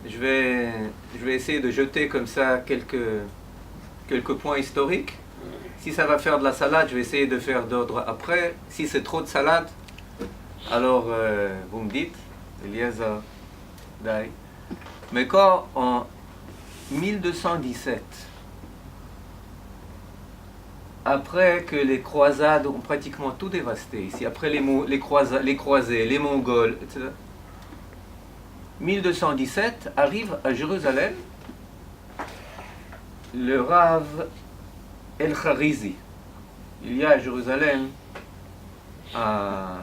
je vais essayer de jeter comme ça quelques points historiques. Si ça va faire de la salade, je vais essayer de faire d'ordre après. Si c'est trop de salade, alors vous me dites, Eliezer, Dai. Mais quand en 1217, après que les croisades ont pratiquement tout dévasté ici, après les croisés, les Mongols, etc., 1217 arrive à Jérusalem le Rav El-Kharizi. Il y a à Jérusalem, à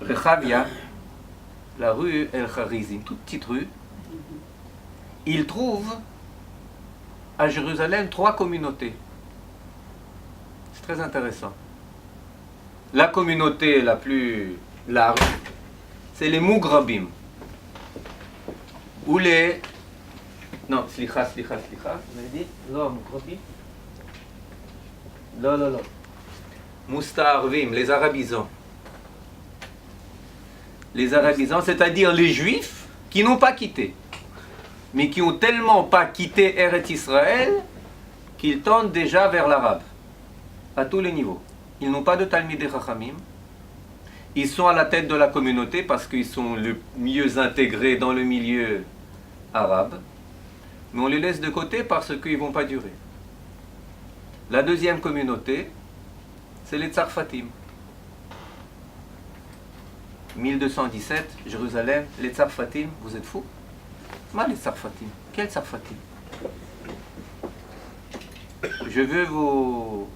Rechavia, la rue El-Kharizi, une toute petite rue. Il trouve à Jérusalem 3 communautés. C'est très intéressant. La communauté la plus large, c'est les Mugrabim. Ou les... Non, slicha, vous avez dit? Non, Mugrabim. Non. Moustarvim, les arabisants. Les arabisants, c'est-à-dire les juifs qui n'ont pas quitté, mais qui ont tellement pas quitté Eretz Israël qu'ils tendent déjà vers l'arabe, à tous les niveaux. Ils n'ont pas de Talmidei Chachamim. Ils sont à la tête de la communauté parce qu'ils sont le mieux intégrés dans le milieu arabe, mais on les laisse de côté parce qu'ils ne vont pas durer. La deuxième communauté, c'est les Tsarfatim. 1217, Jérusalem, les Tsarfatim, vous êtes fous? Mal les Tsarfatim. Quels Tsarfatim? Je veux vous,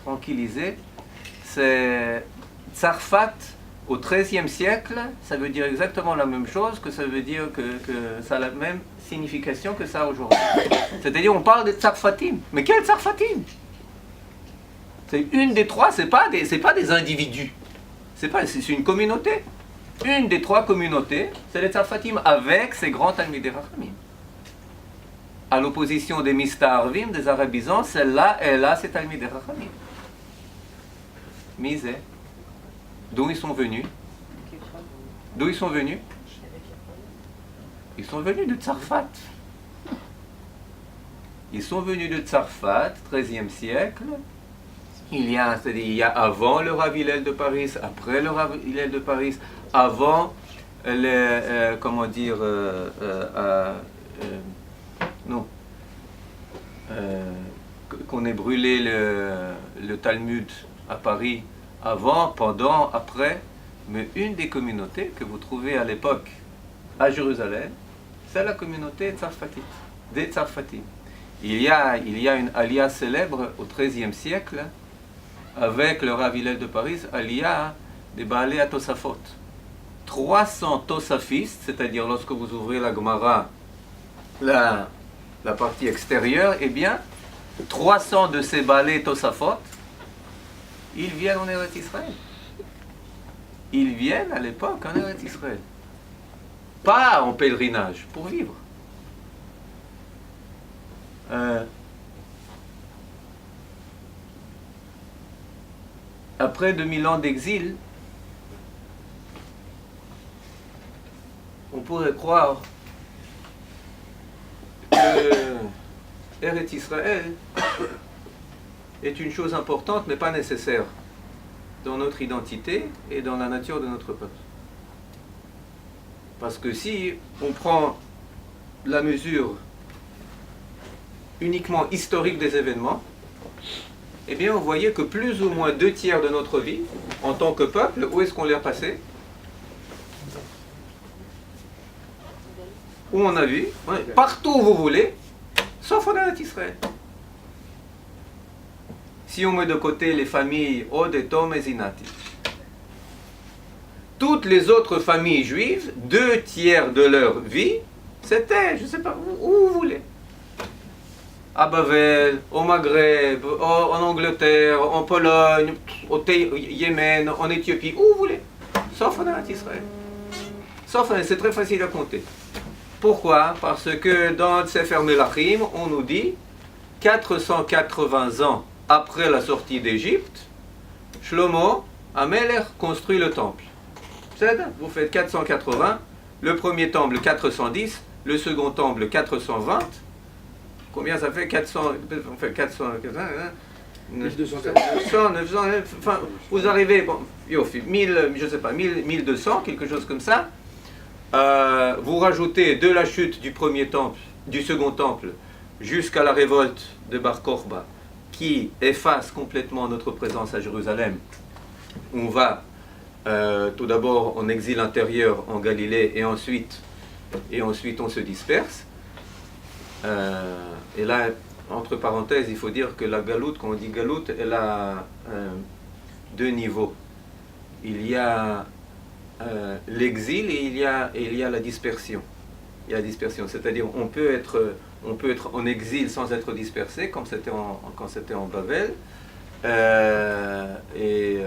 tranquilliser. C'est Tsarfat au XIIIe siècle, ça veut dire exactement la même chose, que ça veut dire que ça a la même signification que ça aujourd'hui. C'est-à-dire on parle de Tsarfatim. Mais quels Tsarfatim? C'est une des 3, c'est pas des individus. C'est une communauté. Une des 3 communautés, c'est les Tsarfatim, avec ces grands Talmidei Chachamim. À l'opposition des Mistarvim, des arabisants, celle-là, elle a ses Talmidei Chachamim. Misé. D'où ils sont venus? D'où ils sont venus? Ils sont venus de Tsarfat. Ils sont venus de Tsarfat, 13e siècle. Il y a avant le Rav Hillel de Paris, après le Rav Hillel de Paris, avant qu'on ait brûlé le Talmud à Paris, avant, pendant, après. Mais une des communautés que vous trouvez à l'époque à Jérusalem, c'est la communauté tsarfatite, des Tsarfatim. Il y a une alia célèbre au XIIIe siècle, avec le Rav Hillel de Paris, alia des Baalei HaTosafot. 300 tosafistes, c'est-à-dire lorsque vous ouvrez la Gemara, la partie extérieure, eh bien, 300 de ces Baalei Tosafot, ils viennent en Eretz Israël. Ils viennent à l'époque en Eretz Israël. Pas en pèlerinage, pour vivre. Après 2000 ans d'exil, on pourrait croire que Eretz Israël est une chose importante mais pas nécessaire dans notre identité et dans la nature de notre peuple. Parce que si on prend la mesure uniquement historique des événements, eh bien on voyait que plus ou moins 2/3 de notre vie, en tant que peuple, où est-ce qu'on l'a passé? Où on a vu, partout où vous voulez, sauf en Eretz Israël. Si on met de côté les familles Od et Tom et Zinati, toutes les autres familles juives, 2/3 de leur vie, c'était, je ne sais pas, où vous voulez. À Bavel, au Maghreb, en Angleterre, en Pologne, au Yémen, en Éthiopie, où vous voulez. Sauf en Eretz Israël. C'est très facile à compter. Pourquoi? Parce que dans Sefer Melachim, on nous dit 480 ans après la sortie d'Égypte, Shlomo Amelech construit le temple. Vous faites 480 Le premier temple 410, le second temple 420. Combien ça fait 400, enfin 400, 900, 900, enfin, vous arrivez, bon, 1000, je sais pas, 1200, quelque chose comme ça. Vous rajoutez de la chute du premier temple, du second temple, jusqu'à la révolte de Bar Kokhba, qui efface complètement notre présence à Jérusalem. On va tout d'abord en exil intérieur en Galilée, et ensuite on se disperse. Et là, entre parenthèses, il faut dire que la galoute, quand on dit galoute, elle a deux niveaux. Il y a l'exil et il y a la dispersion. Il y a la dispersion, c'est-à-dire on peut être en exil sans être dispersé, comme quand c'était en Babel, et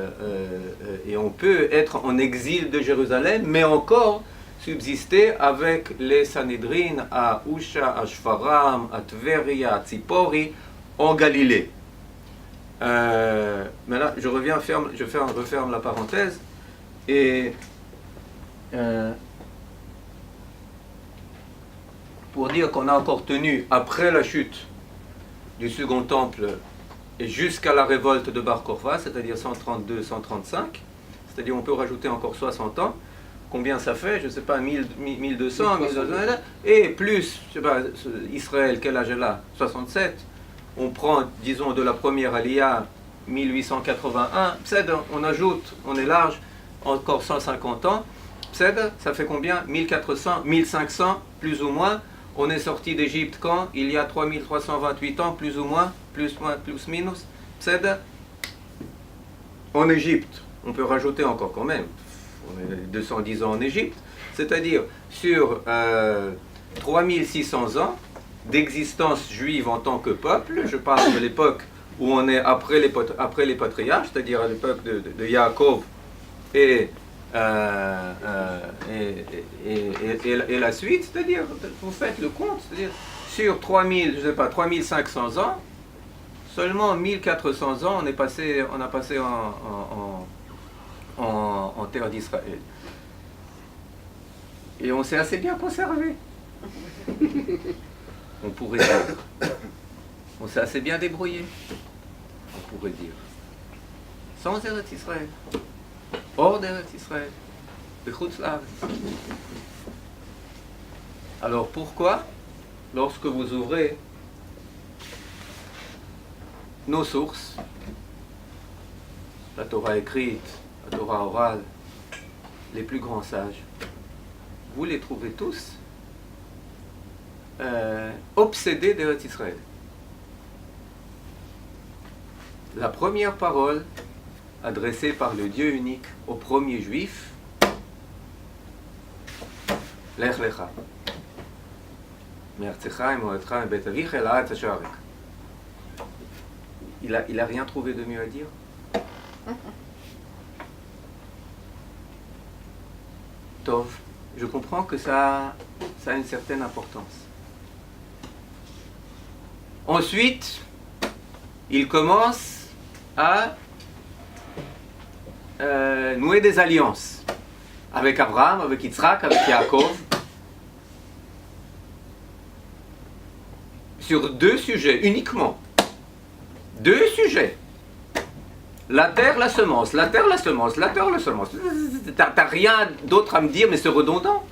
on peut être en exil de Jérusalem, mais encore subsister avec les Sanhedrin à Usha, à Shfaram, à Tveria, à Tzipori, en Galilée. Mais là, je referme la parenthèse, et pour dire qu'on a encore tenu, après la chute du second temple, et jusqu'à la révolte de Bar Kokhba, c'est-à-dire 132-135, c'est-à-dire on peut rajouter encore 60 ans. Combien ça fait? Je ne sais pas, 1200, 1200, et plus, je sais pas, Israël, quel âge est là? 67. On prend, disons, de la première Aliyah, 1881, on ajoute, on est large, encore 150 ans, ça fait combien? 1400, 1500, plus ou moins. On est sorti d'Égypte quand? Il y a 3328 ans, plus ou moins, plus minus. En Égypte, on peut rajouter encore quand même. On est 210 ans en Égypte, c'est-à-dire sur 3600 ans d'existence juive en tant que peuple. Je parle de l'époque où on est après les patriarches, c'est-à-dire à l'époque de Yaakov et la suite, c'est-à-dire, vous faites le compte, c'est-à-dire sur 3500 ans, seulement 1400 ans, on a passé en terre d'Israël. Et on s'est assez bien conservé. On pourrait dire. On s'est assez bien débrouillé. On pourrait dire. Sans Eretz Israël. Hors d'Eretz Israël. Bechutz La'aretz. Alors pourquoi, lorsque vous ouvrez nos sources, la Torah écrite, la Torah orale, les plus grands sages, vous les trouvez tous obsédés d'Eretz Israël. La première parole adressée par le Dieu unique au premier juif, Lech Lecha, Me'artzecha emoletcha me'bet avicha el ha'aretz asher arek. Il a rien trouvé de mieux à dire. Tov, je comprends que ça a une certaine importance. Ensuite, il commence à nouer des alliances avec Abraham, avec Yitzhak, avec Yaakov, sur deux sujets uniquement. Deux sujets. La terre, la semence, la terre, la semence, la terre, la semence. T'as rien d'autre à me dire, mais c'est redondant.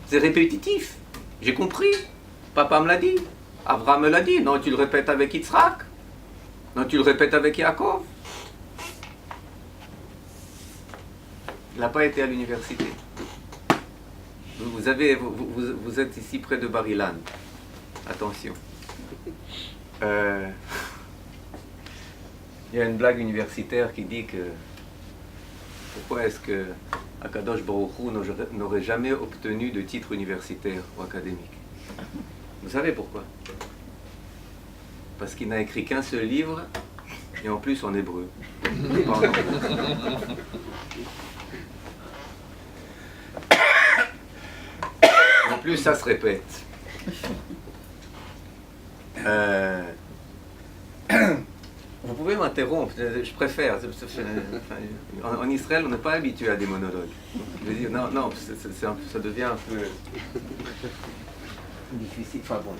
C'est répétitif. J'ai compris. Papa me l'a dit. Abraham me l'a dit. Non, tu le répètes avec Yitzhak. Non, tu le répètes avec Yaakov. Il n'a pas été à l'université. Vous êtes ici près de Bar-Ilan. Attention. Il y a une blague universitaire qui dit que pourquoi est-ce que Akadosh Baruch Hu n'aurait jamais obtenu de titre universitaire ou académique? Vous savez pourquoi? Parce qu'il n'a écrit qu'un seul livre, et en plus en hébreu. En plus, ça se Vous pouvez m'interrompre, je préfère. En Israël, on n'est pas habitué à des monologues. Je veux dire, non, ça devient un peu difficile. Enfin bon.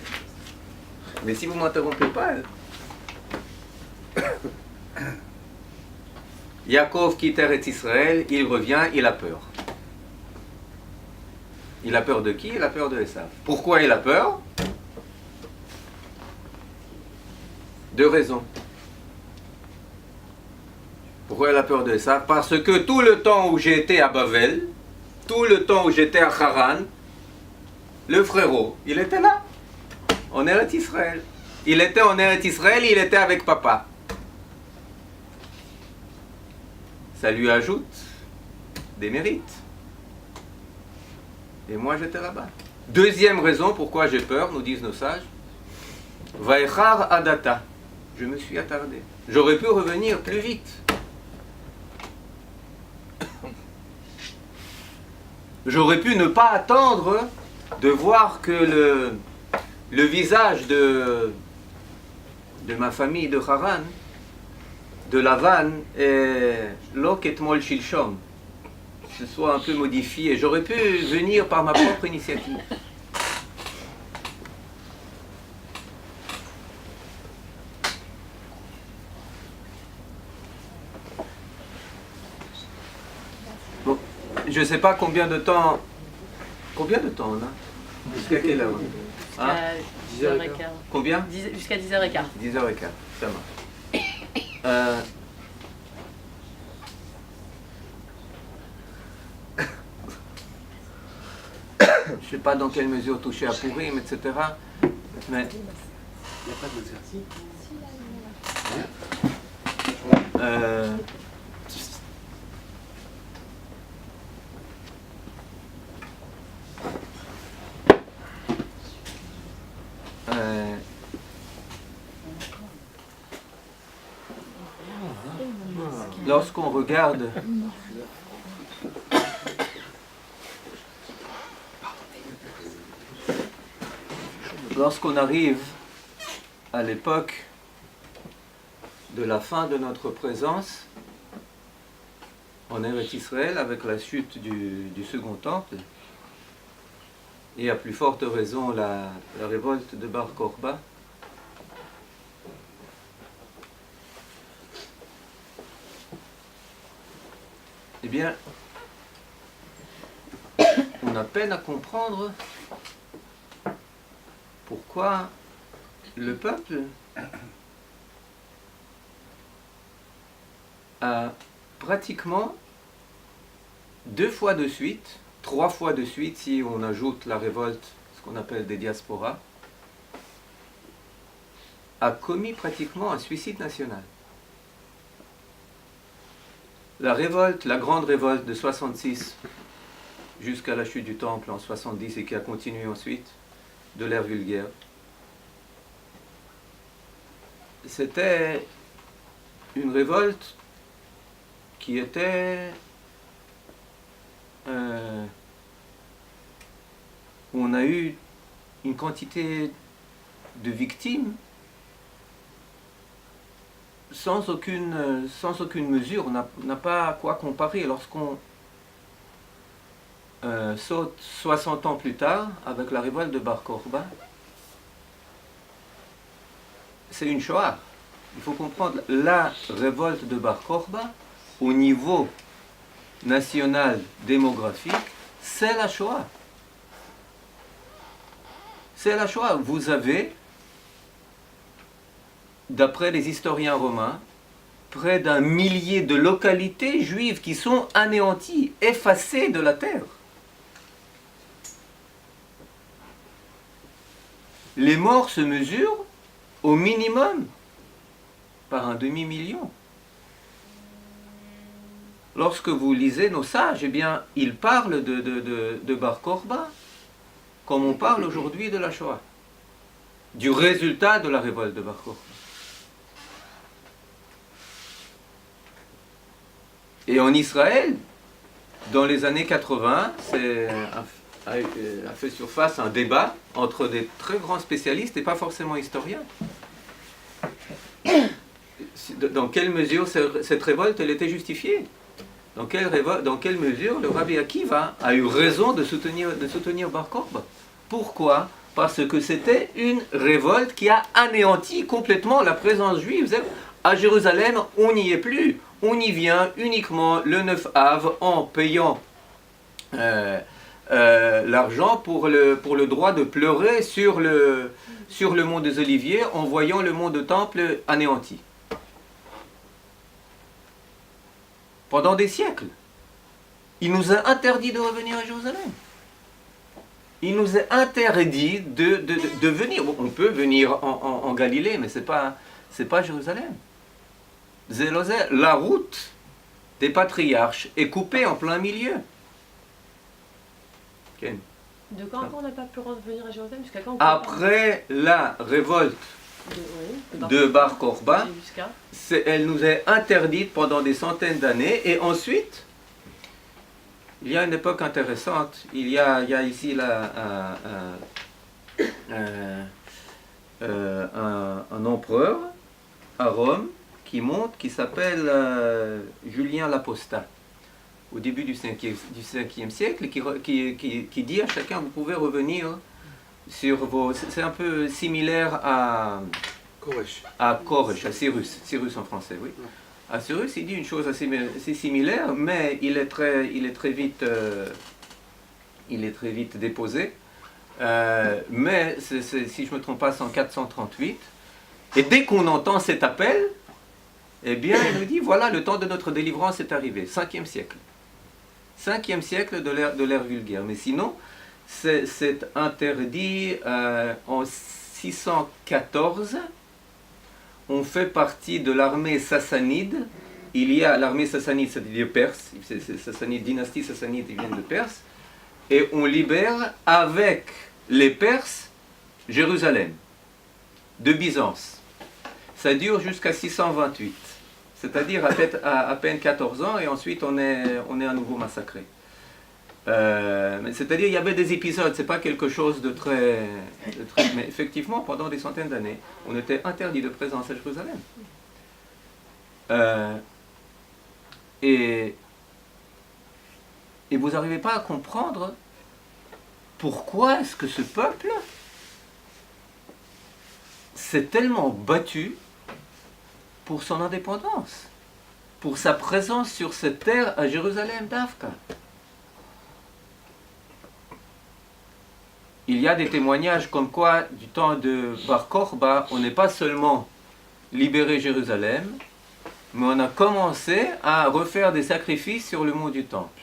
Mais si vous ne m'interrompez pas... Yaakov quitte Eretz Israël, il revient, il a peur. Il a peur de qui? Il a peur de Esav. Pourquoi il a peur? Deux raisons. Pourquoi il a peur de Esav? Parce que tout le temps où j'étais à Bavel, tout le temps où j'étais à Haran, le frérot, il était là, en Eretz Israël. Il était en Eretz Israël, il était avec papa. Ça lui ajoute des mérites. Et moi j'étais là-bas. Deuxième raison pourquoi j'ai peur, nous disent nos sages, Vaechar Adata. Je me suis attardé. J'aurais pu revenir plus vite. J'aurais pu ne pas attendre de voir que le visage de ma famille de Haran, de Lavan, est Loketmol Shilshom, se soit un peu modifié. J'aurais pu venir par ma propre initiative. Bon, je ne sais pas combien de temps on a. Jusqu'à quelle heure? Jusqu'à 10h15. Combien? Jusqu'à 10h15. 10h15, ça marche. Je ne sais pas dans quelle mesure toucher à Purim, etc. Mais... Il n'y a pas d'exercice. Lorsqu'on regarde lorsqu'on arrive à l'époque de la fin de notre présence en Eretz Israël avec la chute du second temple et à plus forte raison la révolte de Bar Korba, eh bien, on a peine à comprendre pourquoi le peuple a pratiquement 2 fois de suite, 3 fois de suite si on ajoute la révolte, ce qu'on appelle des diasporas, a commis pratiquement un suicide national. La révolte, la grande révolte de 66 jusqu'à la chute du temple en 70 et qui a continué ensuite, de l'ère vulgaire, c'était une révolte qui était où on a eu une quantité de victimes sans aucune mesure. On n'a pas à quoi comparer. Lorsqu'on saute 60 ans plus tard avec la révolte de Bar Korba, c'est une Shoah. Il faut comprendre, la révolte de Bar Korba, au niveau national démographique, c'est la Shoah. C'est la Shoah. Vous avez, d'après les historiens romains, près d'1 millier de localités juives qui sont anéanties, effacées de la terre. Les morts se mesurent au minimum par un demi-million. Lorsque vous lisez nos sages, eh bien, ils parlent de Bar Korba comme on parle aujourd'hui de la Shoah, du résultat de la révolte de Bar Korba. Et en Israël, dans les années 80, a fait surface un débat entre des très grands spécialistes et pas forcément historiens dans quelle mesure cette révolte elle était justifiée? Dans quelle mesure le Rabbi Akiva a eu raison de soutenir Bar Kokhba? Pourquoi? Parce que c'était une révolte qui a anéanti complètement la présence juive. À Jérusalem, on n'y est plus. On y vient uniquement le 9 Av en payant l'argent pour le droit de pleurer sur le mont des Oliviers en voyant le mont de Temple anéanti. Pendant des siècles, il nous a interdit de revenir à Jérusalem. Il nous est interdit de venir. On peut venir en Galilée, mais c'est pas Jérusalem. Zélozé, la route des patriarches est coupée en plein milieu. Okay. De quand on n'a pas pu revenir à Jérusalem? Jusqu'à quand? Après la révolte de Bar Kokhba, elle nous est interdite pendant des centaines d'années, et ensuite il y a une époque intéressante. Il y a ici un empereur à Rome qui s'appelle Julien l'Apostat, au début du 5e siècle, qui dit à chacun: vous pouvez revenir sur vos... C'est un peu similaire à Koresh, à Cyrus en français, oui. À Cyrus, il dit une chose assez similaire, mais il est très vite déposé. Mais si je ne me trompe pas, c'est en 438. Et dès qu'on entend cet appel, eh bien, il nous dit: voilà, le temps de notre délivrance est arrivé. 5e siècle. 5e siècle de l'ère vulgaire. Mais sinon, c'est interdit en 614. On fait partie de l'armée sassanide. Il y a l'armée sassanide, c'est-à-dire perse, dynastie sassanide, ils viennent de Perse, et on libère avec les Perses Jérusalem, de Byzance. Ça dure jusqu'à 628, c'est-à-dire à peine 14 ans, et ensuite on est à nouveau massacré. C'est-à-dire il y avait des épisodes, c'est pas quelque chose de très... Mais effectivement, pendant des centaines d'années, on était interdit de présence à Jérusalem. Et vous n'arrivez pas à comprendre pourquoi est-ce que ce peuple s'est tellement battu pour son indépendance, pour sa présence sur cette terre à Jérusalem d'Afka. Il y a des témoignages comme quoi, du temps de Bar Kokhba, on n'est pas seulement libéré Jérusalem, mais on a commencé à refaire des sacrifices sur le mont du Temple.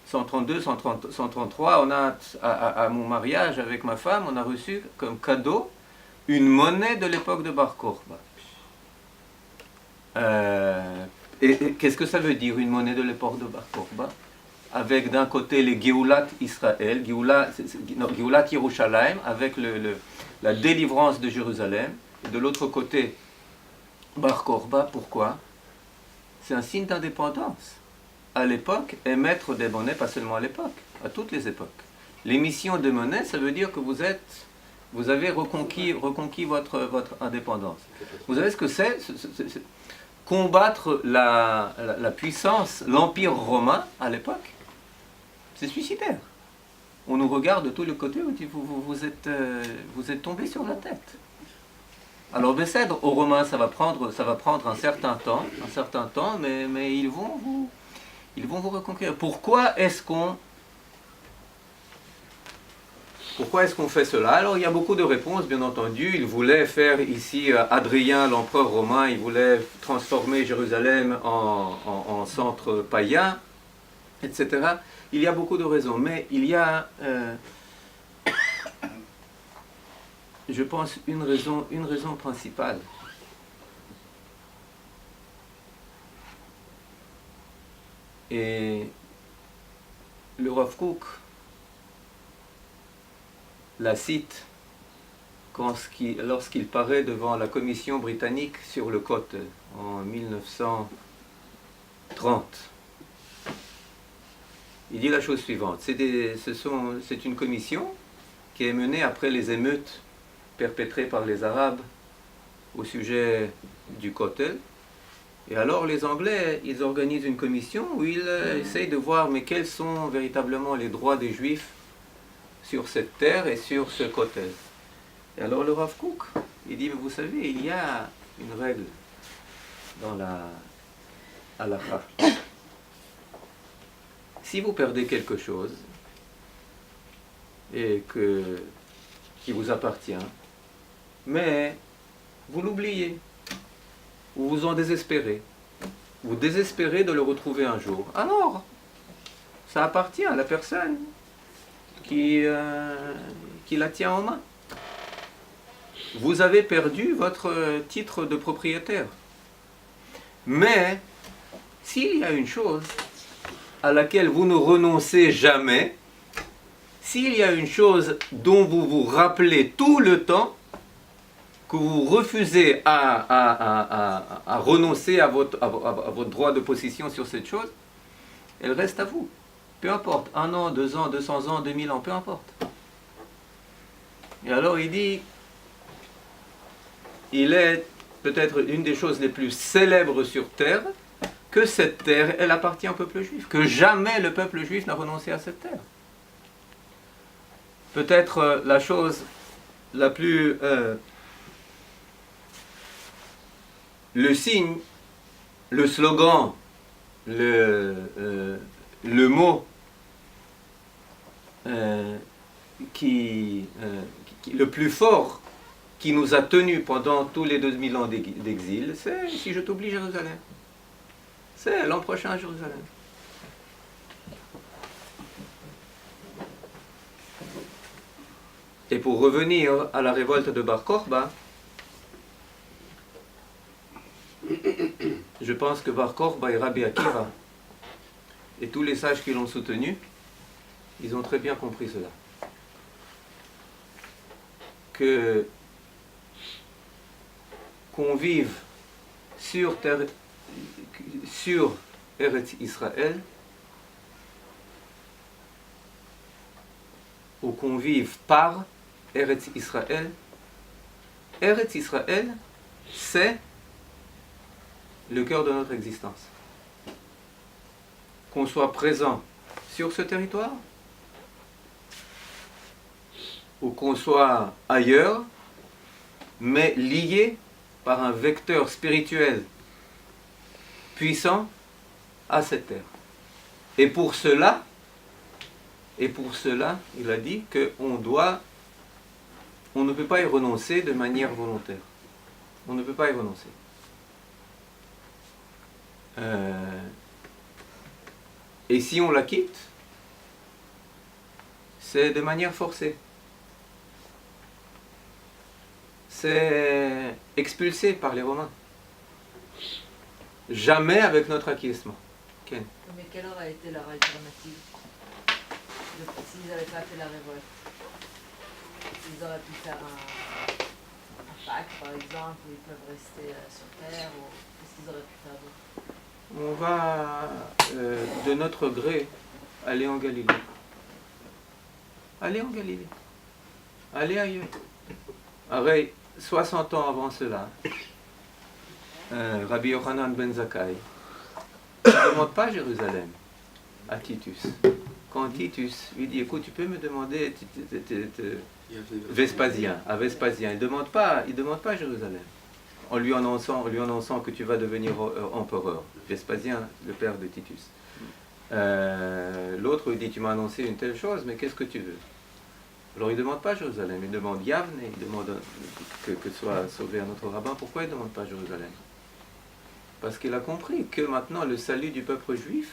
132, 133, à mon mariage avec ma femme, on a reçu comme cadeau une monnaie de l'époque de Bar Kokhba. Et qu'est-ce que ça veut dire, une monnaie de l'époque de Bar Kokhba? Avec d'un côté les Géoulat Israël, Géoulat Yerushalayim, avec la délivrance de Jérusalem, et de l'autre côté Bar Kokhba. Pourquoi? C'est un signe d'indépendance. À l'époque, émettre des monnaies, pas seulement à l'époque, à toutes les époques. L'émission de monnaie, ça veut dire que vous avez reconquis votre indépendance. Vous savez ce que c'est? Combattre la puissance, l'Empire romain à l'époque, c'est suicidaire. On nous regarde de tous les côtés, on dit vous êtes tombé sur la tête. Alors Bécèdre, aux Romains, ça va prendre un certain temps, mais ils vont vous reconquérir. Pourquoi est-ce qu'on fait cela? Alors il y a beaucoup de réponses, bien entendu. Il voulait faire ici, Adrien, l'empereur romain, il voulait transformer Jérusalem en centre païen, etc. Il y a beaucoup de raisons, mais il y a, je pense, une raison principale. Et le Rav Kook la cite lorsqu'il paraît devant la commission britannique sur le Côte en 1930. Il dit la chose suivante: c'est une commission qui est menée après les émeutes perpétrées par les Arabes au sujet du Kotel. Et alors les Anglais, ils organisent une commission où ils essayent de voir mais quels sont véritablement les droits des Juifs sur cette terre et sur ce Kotel. Et alors le Rav Kook, il dit, mais vous savez, il y a une règle dans la halakha. Si vous perdez quelque chose et qui vous appartient, mais vous l'oubliez, ou vous en désespérez, vous désespérez de le retrouver un jour, alors ça appartient à la personne qui la tient en main. Vous avez perdu votre titre de propriétaire. Mais s'il y a une chose à laquelle vous ne renoncez jamais, s'il y a une chose dont vous vous rappelez tout le temps, que vous refusez à renoncer à votre droit de possession sur cette chose, elle reste à vous. Peu importe, 1 an, 2 ans, 200 ans, 2000 ans, peu importe. Et alors il dit, il est peut-être une des choses les plus célèbres sur terre, que cette terre, elle appartient au peuple juif, que jamais le peuple juif n'a renoncé à cette terre. Peut-être la chose la plus... le signe, le slogan, le mot le plus fort qui nous a tenus pendant tous les 2000 ans d'exil, c'est « Si je t'oublie, Jérusalem ». C'est l'an prochain à Jérusalem. Et pour revenir à la révolte de Bar Kokhba, je pense que Bar Kokhba et Rabbi Akiva et tous les sages qui l'ont soutenu, ils ont très bien compris cela. Qu'on vive sur Eretz Israël, ou qu'on vive par Eretz Israël, c'est le cœur de notre existence. Qu'on soit présent sur ce territoire, ou qu'on soit ailleurs, mais lié par un vecteur spirituel puissant à cette terre. Et pour cela, il a dit qu'on ne peut pas y renoncer de manière volontaire. On ne peut pas y renoncer. Et si on la quitte, c'est de manière forcée. C'est expulsé par les Romains. Jamais avec notre acquiescement. Ken. Mais quelle aurait été leur alternative s'ils n'avaient pas fait la révolte? Ils auraient pu faire un pacte, par exemple, où ils peuvent rester sur terre, ou qu'est-ce qu'ils auraient pu faire d'autre? On va, de notre gré, aller en Galilée. Aller en Galilée. Aller ailleurs. Arrête, 60 ans avant cela, Rabbi Yochanan ben Zakkai ne demande pas Jérusalem à Titus. Quand Titus lui dit, écoute, tu peux me demander Vespasien, à Vespasien, il ne demande pas Jérusalem. En lui annonçant que tu vas devenir empereur. Vespasien, le père de Titus. L'autre lui dit, tu m'as annoncé une telle chose, mais qu'est-ce que tu veux? Alors il ne demande pas Jérusalem, il demande Yavne, il demande que soit sauvé un autre rabbin. Pourquoi il ne demande pas Jérusalem? Parce qu'il a compris que maintenant le salut du peuple juif,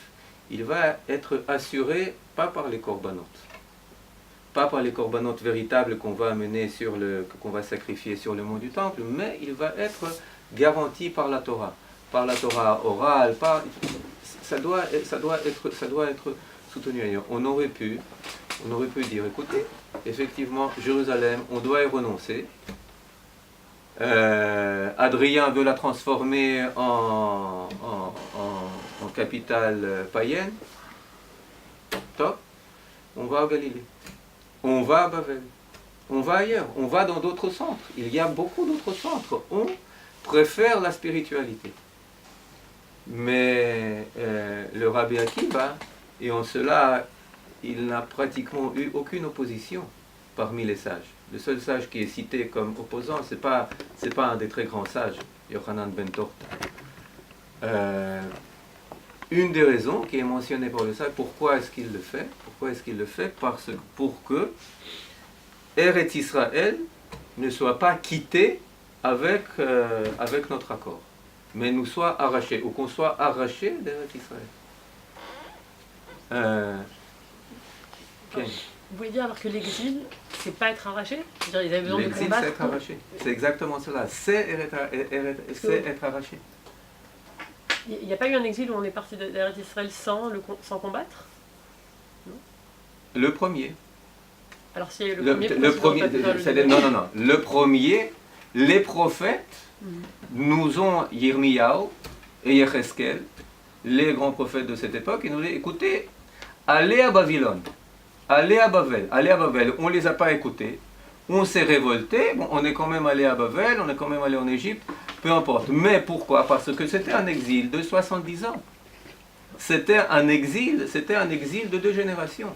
il va être assuré pas par les corbanotes, pas par les corbanotes véritables qu'on va amener qu'on va sacrifier sur le mont du temple, mais il va être garanti par la Torah orale, ça doit être soutenu ailleurs. On aurait pu dire, écoutez, effectivement, Jérusalem, on doit y renoncer. Adrien veut la transformer en capitale païenne. Top. On va à Galilée. On va à Bavel. On va ailleurs. On va dans d'autres centres. Il y a beaucoup d'autres centres. On préfèrent la spiritualité. Mais le Rabbi Akiva, et en cela, il n'a pratiquement eu aucune opposition parmi les sages. Le seul sage qui est cité comme opposant, c'est pas un des très grands sages, Yochanan ben Torta. Une des raisons qui est mentionnée par le sage, pourquoi est-ce qu'il le fait? Pour que Eretz Israël ne soit pas quitté avec notre accord, mais nous soit arraché, ou qu'on soit arraché d'Eretz Israël. Okay. Vous voulez dire alors que l'exil, c'est pas être arraché? C'est-à-dire ils avaient besoin de L'exil, combattre c'est être arraché. C'est exactement cela. C'est être arraché. Il n'y a pas eu un exil où on est parti d'Eretz Israël sans combattre? Le premier. Alors s'il y a eu le premier, non. Le premier, les prophètes nous ont, Yirmiyahu et Yecheskel, les grands prophètes de cette époque, ils nous disent, écoutez, allez à Babylone, allez à Babel. On ne les a pas écoutés, on s'est révolté, bon, on est quand même allé à Babel, on est quand même allé en Égypte, peu importe. Mais pourquoi? Parce que c'était un exil de 70 ans. C'était un exil de 2 générations.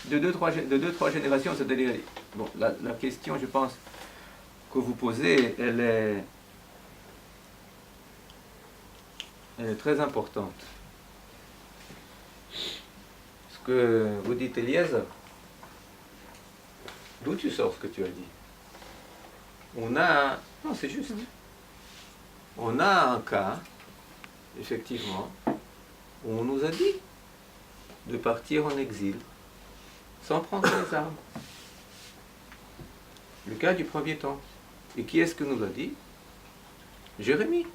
De deux, trois générations, c'est-à-dire, bon, la question, je pense, que vous posez, elle est très importante. Ce que vous dites, Eliezer, d'où tu sors ce que tu as dit? Non, c'est juste. On a un cas, effectivement, où on nous a dit de partir en exil, sans prendre les armes. Le cas du premier temps. Et qui est-ce que nous l'a dit? Jérémie.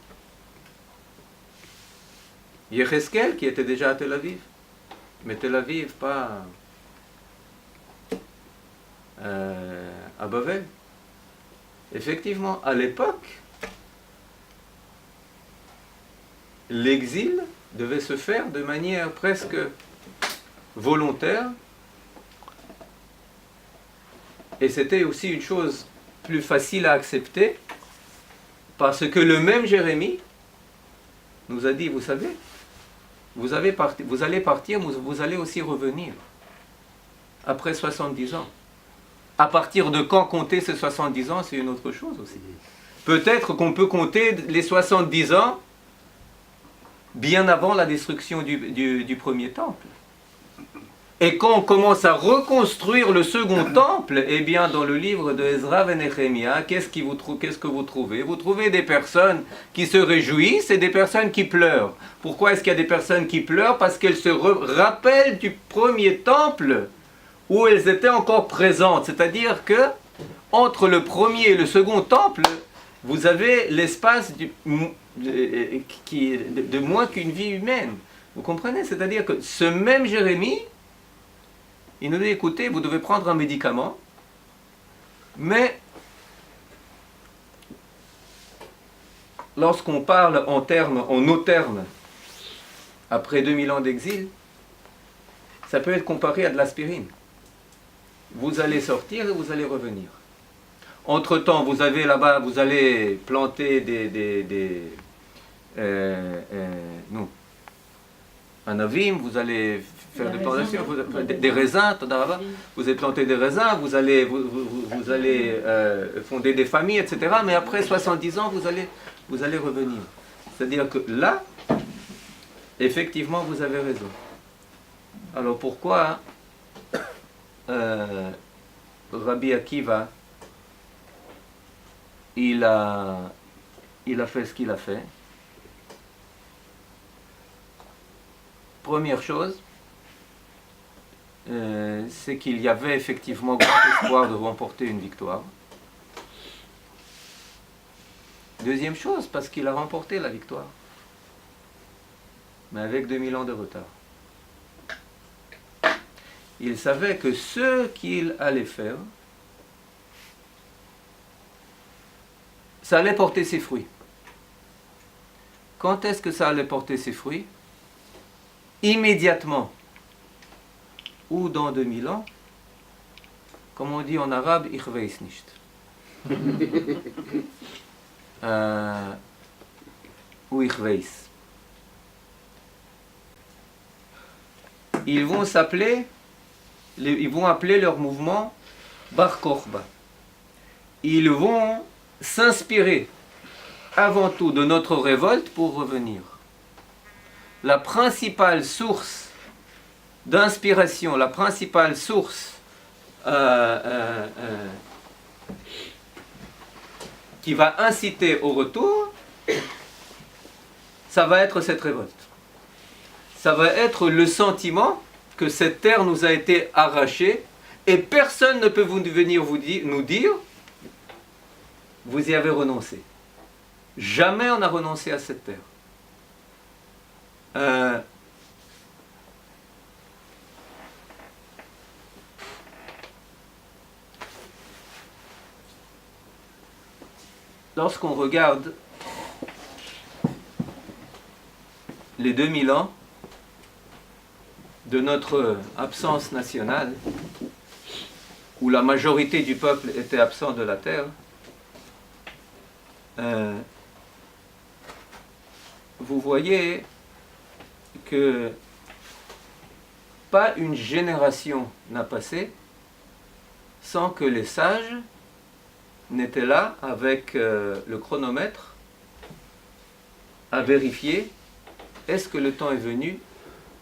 Yecheskel, qui était déjà à Tel Aviv. Mais Tel Aviv, pas à Bavel. Effectivement, à l'époque, l'exil devait se faire de manière presque volontaire. Et c'était aussi une chose plus facile à accepter, parce que le même Jérémie nous a dit, vous savez, vous allez partir, vous allez aussi revenir, après 70 ans. À partir de quand compter ces 70 ans, c'est une autre chose aussi. Peut-être qu'on peut compter les 70 ans bien avant la destruction du premier temple. Et quand on commence à reconstruire le second temple, eh bien dans le livre de Ezra et Néhémia, qu'est-ce que vous trouvez? Vous trouvez des personnes qui se réjouissent et des personnes qui pleurent. Pourquoi est-ce qu'il y a des personnes qui pleurent? Parce qu'elles se rappellent du premier temple où elles étaient encore présentes. C'est-à-dire que entre le premier et le second temple, vous avez l'espace de moins qu'une vie humaine. Vous comprenez? C'est-à-dire que ce même Jérémie, il nous dit, écoutez, vous devez prendre un médicament, mais lorsqu'on parle en nos termes, après 2000 ans d'exil, ça peut être comparé à de l'aspirine. Vous allez sortir et vous allez revenir. Entre-temps, vous avez là-bas, vous allez planter un avim, vous allez faire des plantations, des raisins, vous allez planter des raisins, vous allez fonder des familles, etc. Mais après 70 ans, vous allez revenir. C'est-à-dire que là, effectivement, vous avez raison. Alors pourquoi Rabbi Akiva, il a fait ce qu'il a fait? Première chose, c'est qu'il y avait effectivement grand espoir de remporter une victoire. Deuxième chose, parce qu'il a remporté la victoire, mais avec 2000 ans de retard. Il savait que ce qu'il allait faire, ça allait porter ses fruits. Quand est-ce que ça allait porter ses fruits? Immédiatement. Ou dans 2000 ans, comme on dit en arabe, ich weiß nicht. ou Ichveis. Ils vont appeler leur mouvement Bar Korba. Ils vont s'inspirer avant tout de notre révolte pour revenir. La principale source d'inspiration, la principale source qui va inciter au retour, ça va être cette révolte. Ça va être le sentiment que cette terre nous a été arrachée et personne ne peut venir nous dire vous y avez renoncé. Jamais on n'a renoncé à cette terre. Lorsqu'on regarde les 2000 ans de notre absence nationale, où la majorité du peuple était absent de la terre, vous voyez que pas une génération n'a passé sans que les sages n'étaient là avec le chronomètre à vérifier est-ce que le temps est venu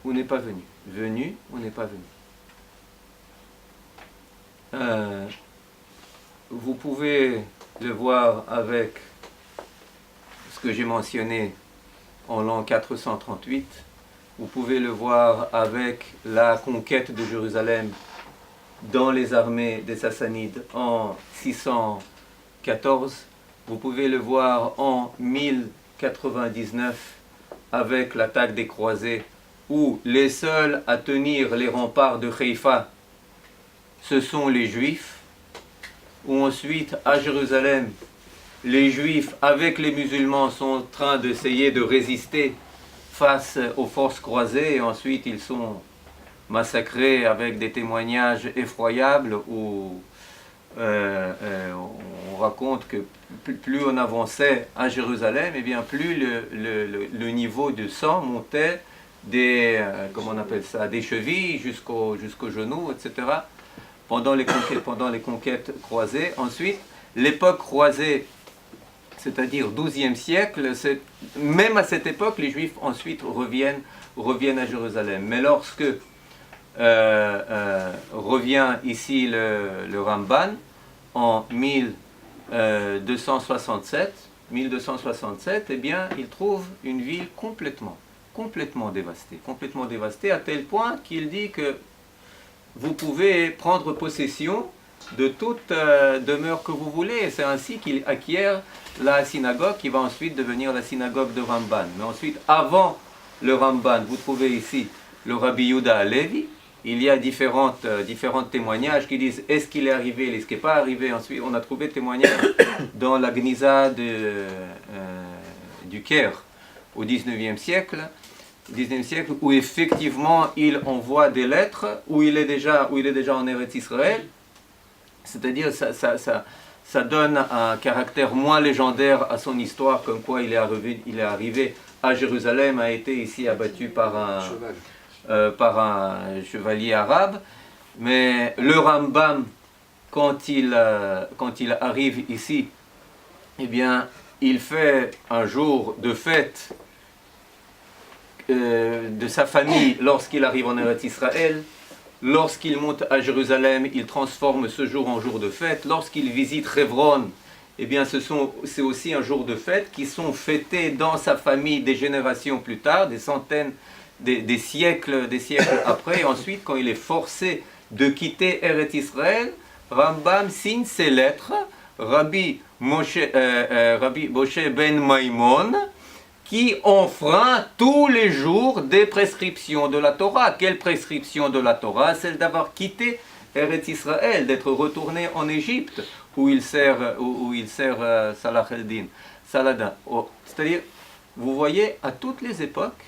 ou n'est pas venu, venu ou n'est pas venu. Vous pouvez le voir avec ce que j'ai mentionné en l'an 438, vous pouvez le voir avec la conquête de Jérusalem dans les armées des Sassanides en 614, vous pouvez le voir en 1099 avec l'attaque des croisés, où les seuls à tenir les remparts de Haïfa, ce sont les Juifs, où ensuite à Jérusalem, les Juifs avec les musulmans sont en train d'essayer de résister face aux forces croisées, et ensuite ils sont massacrés avec des témoignages effroyables où on raconte que plus on avançait à Jérusalem, et bien plus le niveau de sang montait des, comment on appelle ça, des chevilles jusqu'aux genoux, etc. Pendant les conquêtes croisées. Ensuite, l'époque croisée, c'est-à-dire 12e siècle, même à cette époque, les Juifs ensuite reviennent à Jérusalem. Mais lorsque revient ici le Ramban en 1267, eh bien, il trouve une ville complètement dévastée, à tel point qu'il dit que vous pouvez prendre possession de toute demeure que vous voulez, et c'est ainsi qu'il acquiert la synagogue qui va ensuite devenir la synagogue de Ramban. Mais ensuite, avant le Ramban, vous trouvez ici le Rabbi Yehuda Halevi. Il y a différents témoignages qui disent est-ce qu'il est arrivé, est-ce qu'il n'est pas arrivé. Ensuite, on a trouvé témoignages dans la Gniza du Caire au 19e siècle, où effectivement il envoie des lettres, où il est déjà en Eretz Israël. C'est-à-dire ça donne un caractère moins légendaire à son histoire, comme quoi il est arrivé à Jérusalem, a été ici abattu par un chevalier arabe. Mais le Rambam, quand il arrive ici, eh bien, il fait un jour de fête de sa famille lorsqu'il arrive en Eretz Israël. Lorsqu'il monte à Jérusalem, il transforme ce jour en jour de fête. Lorsqu'il visite Hebron, eh bien, c'est aussi un jour de fête qui sont fêtés dans sa famille des générations plus tard, des centaines, des siècles après. Et ensuite, quand il est forcé de quitter Eretz Israël, Rambam signe ses lettres, Rabbi Moshe ben Maimon, qui enfreint tous les jours des prescriptions de la Torah. Quelle prescription de la Torah? Celle d'avoir quitté Eretz Israël, d'être retourné en Égypte, où il sert Salah el-Din, Saladin. C'est-à-dire, vous voyez, à toutes les époques,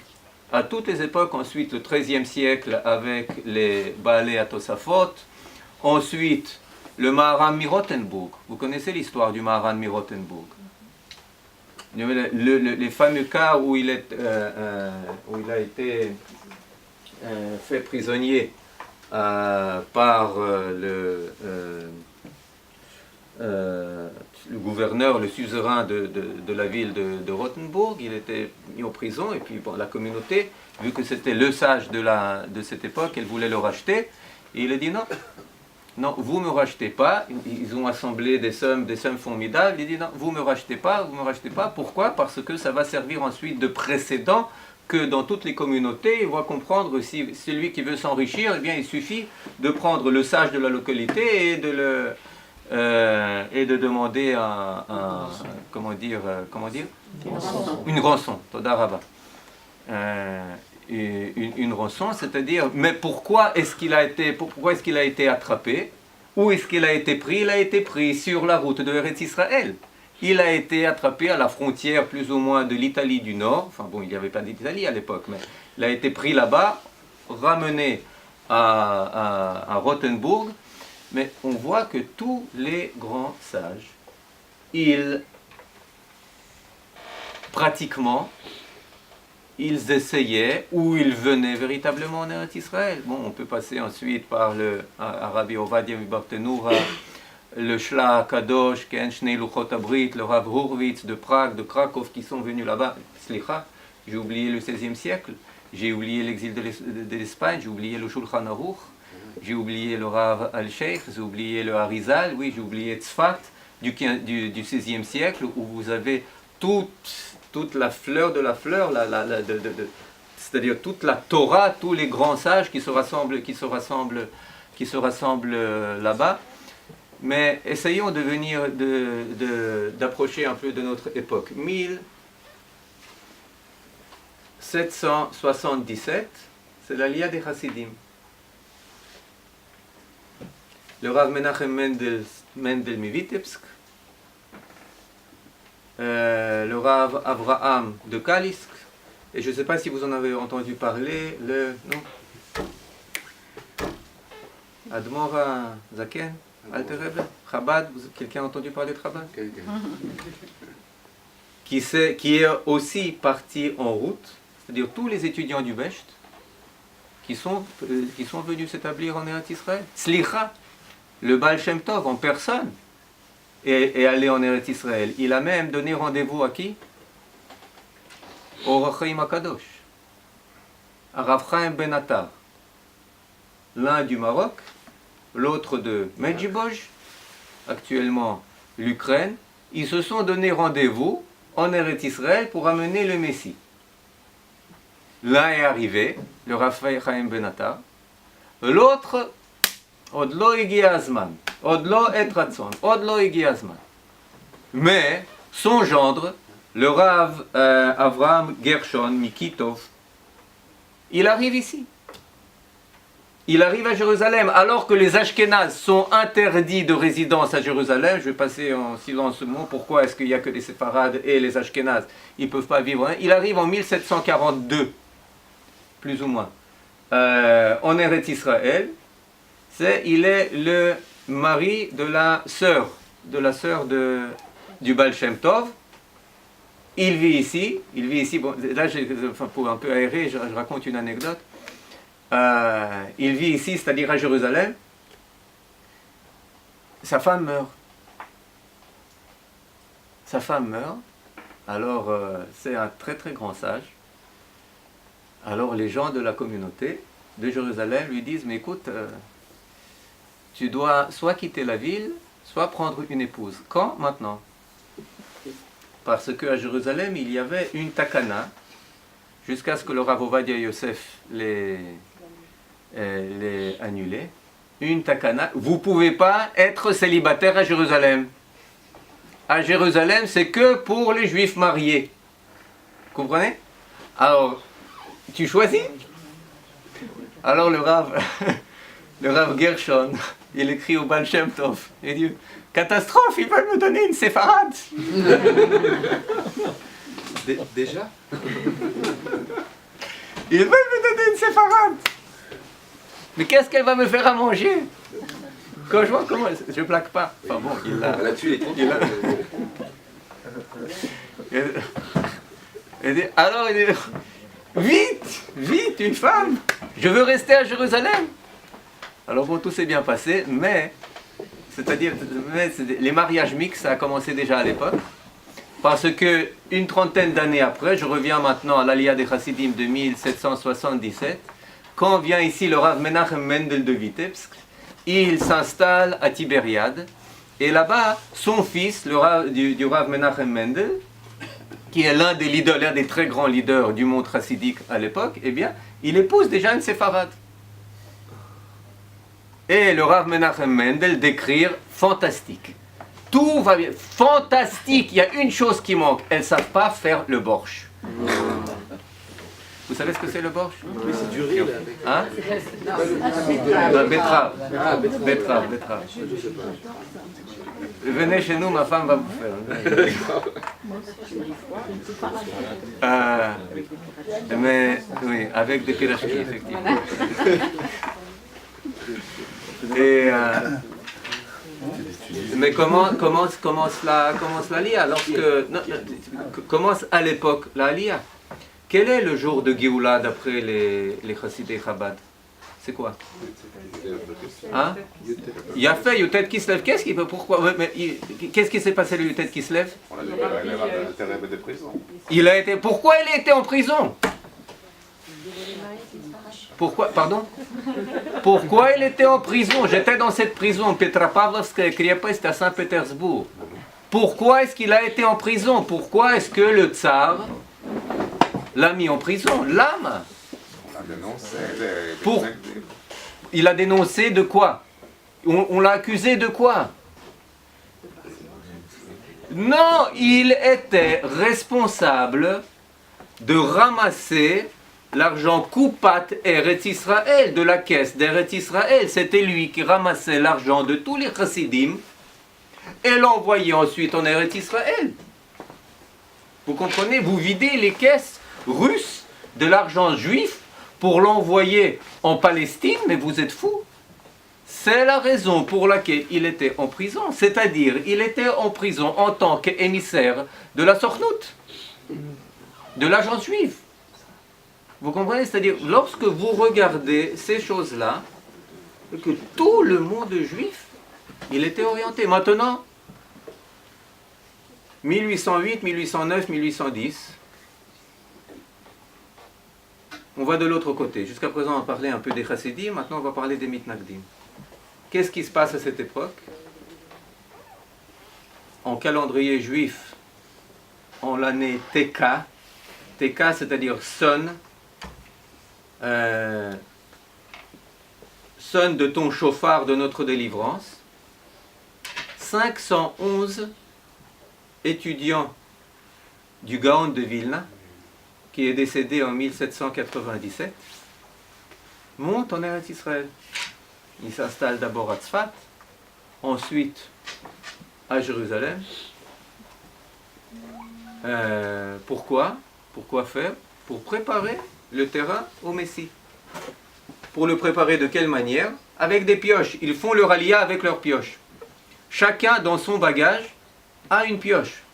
ensuite le XIIIe siècle avec les Baalei Atosafot, ensuite le Maharan Mirotenburg. Vous connaissez l'histoire du Maharan Mirotenburg? Les fameux cas où il a été fait prisonnier par le gouverneur, le suzerain de la ville de Rothenburg. Il était mis en prison et puis bon, la communauté, vu que c'était le sage de cette époque, elle voulait le racheter. Et il a dit non, non, vous ne me rachetez pas. Ils ont assemblé des sommes formidables. Il dit non, vous ne me rachetez pas, vous me rachetez pas. Pourquoi? Parce que ça va servir ensuite de précédent que dans toutes les communautés, il va comprendre si celui qui veut s'enrichir, eh bien, il suffit de prendre le sage de la localité et de demander comment dire une rançon. Toda Rabba. Une rançon, c'est-à-dire, mais pourquoi est-ce qu'il a été attrapé? Où est-ce qu'il a été pris? Il a été pris sur la route de Eretz Israël. Il a été attrapé à la frontière plus ou moins de l'Italie du Nord. Enfin bon, il n'y avait pas d'Italie à l'époque, mais il a été pris là-bas, ramené à Rothenburg. Mais on voit que tous les grands sages, pratiquement, ils essayaient ou ils venaient véritablement en Eretz Israël. Bon, on peut passer ensuite par le Rabbi Ovadia Bartenura, le Shla Kadosh, Ken Shnei Luchot Abrit, le Rav Hurwitz de Prague, de Krakow, qui sont venus là-bas. Slicha, j'ai oublié le XVIe siècle, j'ai oublié l'exil de l'Espagne, j'ai oublié le Shulchan Aruch, j'ai oublié le Rav Al-Sheikh, j'ai oublié le Harizal, oui, j'ai oublié Tzfat du XVIe siècle, où vous avez toute la fleur de la fleur, c'est-à-dire toute la Torah, tous les grands sages qui se rassemblent là-bas. Mais essayons d'approcher un peu de notre époque. 1777, c'est l'Aliyah des Hasidim. Le Rav Menachem Mendel Mivitebsk, le Rav Avraham de Kalisk, et je ne sais pas si vous en avez entendu parler, non, Admora Zaken, Alter Rebbe, Chabad, quelqu'un a entendu parler de Chabad? Qui est aussi parti en route, c'est-à-dire tous les étudiants du Besht, qui sont venus s'établir en Eretz Israël. Slicha, le Baal Shem Tov en personne, est allé en Eretz Israël. Il a même donné rendez-vous à qui? Au Or HaChaim HaKadosh, à Rav Chaim Ben Attar, l'un du Maroc, l'autre de Medjiboj, actuellement l'Ukraine. Ils se sont donné rendez-vous en Eretz Israël pour amener le Messie. L'un est arrivé, le Rav Chaim Ben Attar, l'autre, Od lo igi azman, Od lo et ratzon, Od lo igi azman. Mais son gendre, le Rav Avraham Gershon Mikitov, il arrive ici. Il arrive à Jérusalem, alors que les Ashkénazes sont interdits de résidence à Jérusalem. Je vais passer en silence ce mot. Pourquoi est-ce qu'il n'y a que les séfarades et les Ashkénazes? Ils ne peuvent pas vivre. Il arrive en 1742, plus ou moins, en Eretz Israël. Il est le mari de la sœur du Baal Shem Tov. Il vit ici. Bon, là, pour un peu aérer, je raconte une anecdote. Il vit ici, c'est-à-dire à Jérusalem. Sa femme meurt. Alors, c'est un très très grand sage. Alors, les gens de la communauté de Jérusalem lui disent, mais écoute, tu dois soit quitter la ville, soit prendre une épouse. Quand? Maintenant. Parce qu'à Jérusalem, il y avait une takana, jusqu'à ce que le Rav Ovadia Yosef les annulé. Une takana. Vous ne pouvez pas être célibataire à Jérusalem. À Jérusalem, c'est que pour les juifs mariés. Vous comprenez? Alors, tu choisis? Alors le Rav Gershon, il écrit au Baal Shem Tov. Il dit, catastrophe, ils veulent me donner une séfarade. Déjà? Ils veulent me donner une séfarade. Mais qu'est-ce qu'elle va me faire à manger? Quand je vois comment... Je plaque pas. Enfin bon, il l'a... Là-dessus, Il dit, alors il dit, vite, une femme, je veux rester à Jérusalem. Alors bon, tout s'est bien passé, mais les mariages mixtes, ça a commencé déjà à l'époque. Parce que une trentaine d'années après, je reviens maintenant à l'Aliyah des Chassidim de 1777, quand vient ici le Rav Menachem Mendel de Vitebsk, il s'installe à Tibériade, et là-bas, son fils, du Rav Menachem Mendel, qui est l'un des très grands leaders du monde chassidique à l'époque, eh bien, il épouse déjà une séfarade. Et le Rav Menachem Mendel décrit fantastique. Tout va bien, fantastique. Il y a une chose qui manque, elles ne savent pas faire le borsch. Vous savez ce que c'est le borsch? Oui, c'est du riz, là. Hein? Betterave. Venez chez nous, ma femme va vous faire. Mais oui, avec des pirachki, effectivement. Et, mais comment cela lie commence à l'époque la Aliyah? Quel est le jour de Géoula d'après les Chassidei Chabad? C'est quoi? Hein? Yafé, Yutet Kislev. Qu'est-ce qui s'est passé le Yutet Kislev? Pourquoi il était en prison? Pourquoi il était en prison? J'étais dans cette prison, Petropavlovskaya Krepest à Saint-Pétersbourg. Pourquoi est-ce qu'il a été en prison? Pourquoi est-ce que le tsar l'a mis en prison? L'âme. Il a dénoncé de quoi? On l'a accusé de quoi? Non, il était responsable de ramasser l'argent Koupat Eretz Israël, de la caisse d'Eretz Israël. C'était lui qui ramassait l'argent de tous les chassidim et l'envoyait ensuite en Eretz Israël. Vous comprenez? Vous videz les caisses russes de l'argent juif pour l'envoyer en Palestine, mais vous êtes fous. C'est la raison pour laquelle il était en prison. C'est-à-dire, il était en prison en tant qu'émissaire de la Sornout, de l'agence juive. Vous comprenez? C'est-à-dire, lorsque vous regardez ces choses-là, que tout le monde juif, il était orienté. Maintenant, 1808, 1809, 1810, on va de l'autre côté. Jusqu'à présent, on a parlé un peu des chassidim, maintenant on va parler des mitnagdim. Qu'est-ce qui se passe à cette époque? En calendrier juif, en l'année Teka, Teka c'est-à-dire sonne de ton chauffard de notre délivrance, 511 étudiants du Gaon de Vilna, qui est décédé en 1797, montent en Eretz Israël. Il s'installe d'abord à Tzfat, ensuite à Jérusalem. Pourquoi faire? Pour préparer le terrain au Messie. Pour le préparer de quelle manière? Avec des pioches. Ils font leur aliyah avec leurs pioches. Chacun dans son bagage a une pioche.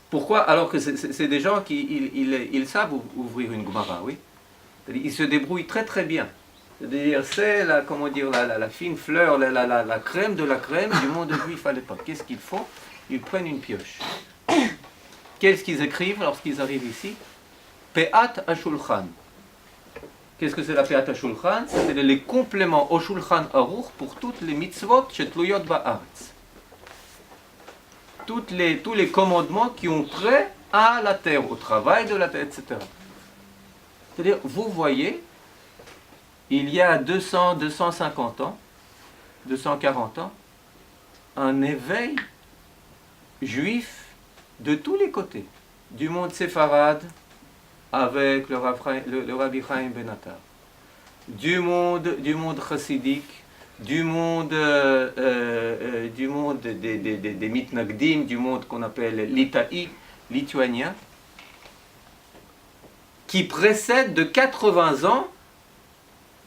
Pourquoi? Alors que c'est des gens qui ils savent ouvrir une Gemara, oui. Ils se débrouillent très très bien. C'est-à-dire, c'est la fine fleur, la crème de la crème du monde juif à l'époque. Qu'est-ce qu'ils font? Ils prennent une pioche. Qu'est-ce qu'ils écrivent lorsqu'ils arrivent ici? Pe'at HaShulchan. Qu'est-ce que c'est la Pe'at HaShulchan? C'est les compléments au Shulchan Aruch pour toutes les mitzvot shetluyot ba'aretz. Tous les commandements qui ont trait à la terre, au travail de la terre, etc. C'est-à-dire, vous voyez, il y a 200, 250 ans, 240 ans, un éveil juif de tous les côtés, du monde séfarade avec le Rabbi Chaim Ben Attar, du monde chassidique, du monde des mitnagdim, du monde qu'on appelle l'Itaï, lituanien, qui précède de 80 ans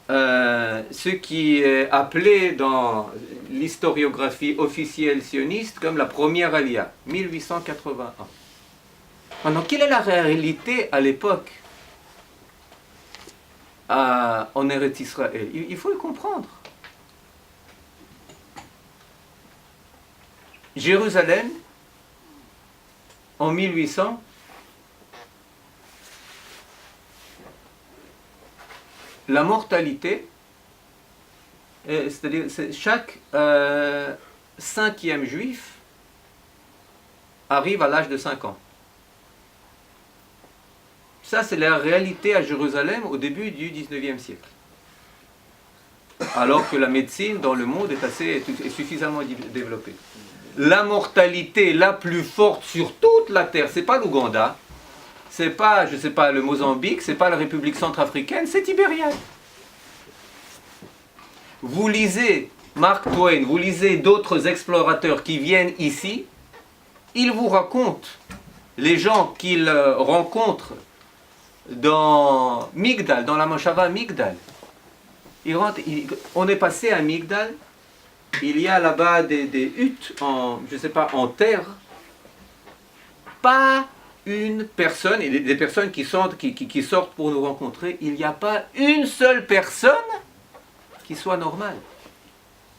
ce qui est appelé dans l'historiographie officielle sioniste comme la première aliyah, 1881. Maintenant, quelle est la réalité à l'époque en Eretz Israël? Il faut le comprendre. Jérusalem, en 1800, la mortalité, c'est-à-dire chaque 5e juif arrive à l'âge de 5 ans. Ça, c'est la réalité à Jérusalem au début du 19e siècle. Alors que la médecine dans le monde est suffisamment développée. La mortalité la plus forte sur toute la terre, c'est pas l'Ouganda, c'est pas, je sais pas, le Mozambique, c'est pas la République centrafricaine, c'est Tibériade. Vous lisez Mark Twain, vous lisez d'autres explorateurs qui viennent ici, ils vous racontent les gens qu'ils rencontrent dans Migdal, dans la Moshava Migdal. On est passé à Migdal. Il y a là-bas des huttes en terre. Pas une personne, et des personnes qui sortent pour nous rencontrer, il n'y a pas une seule personne qui soit normale.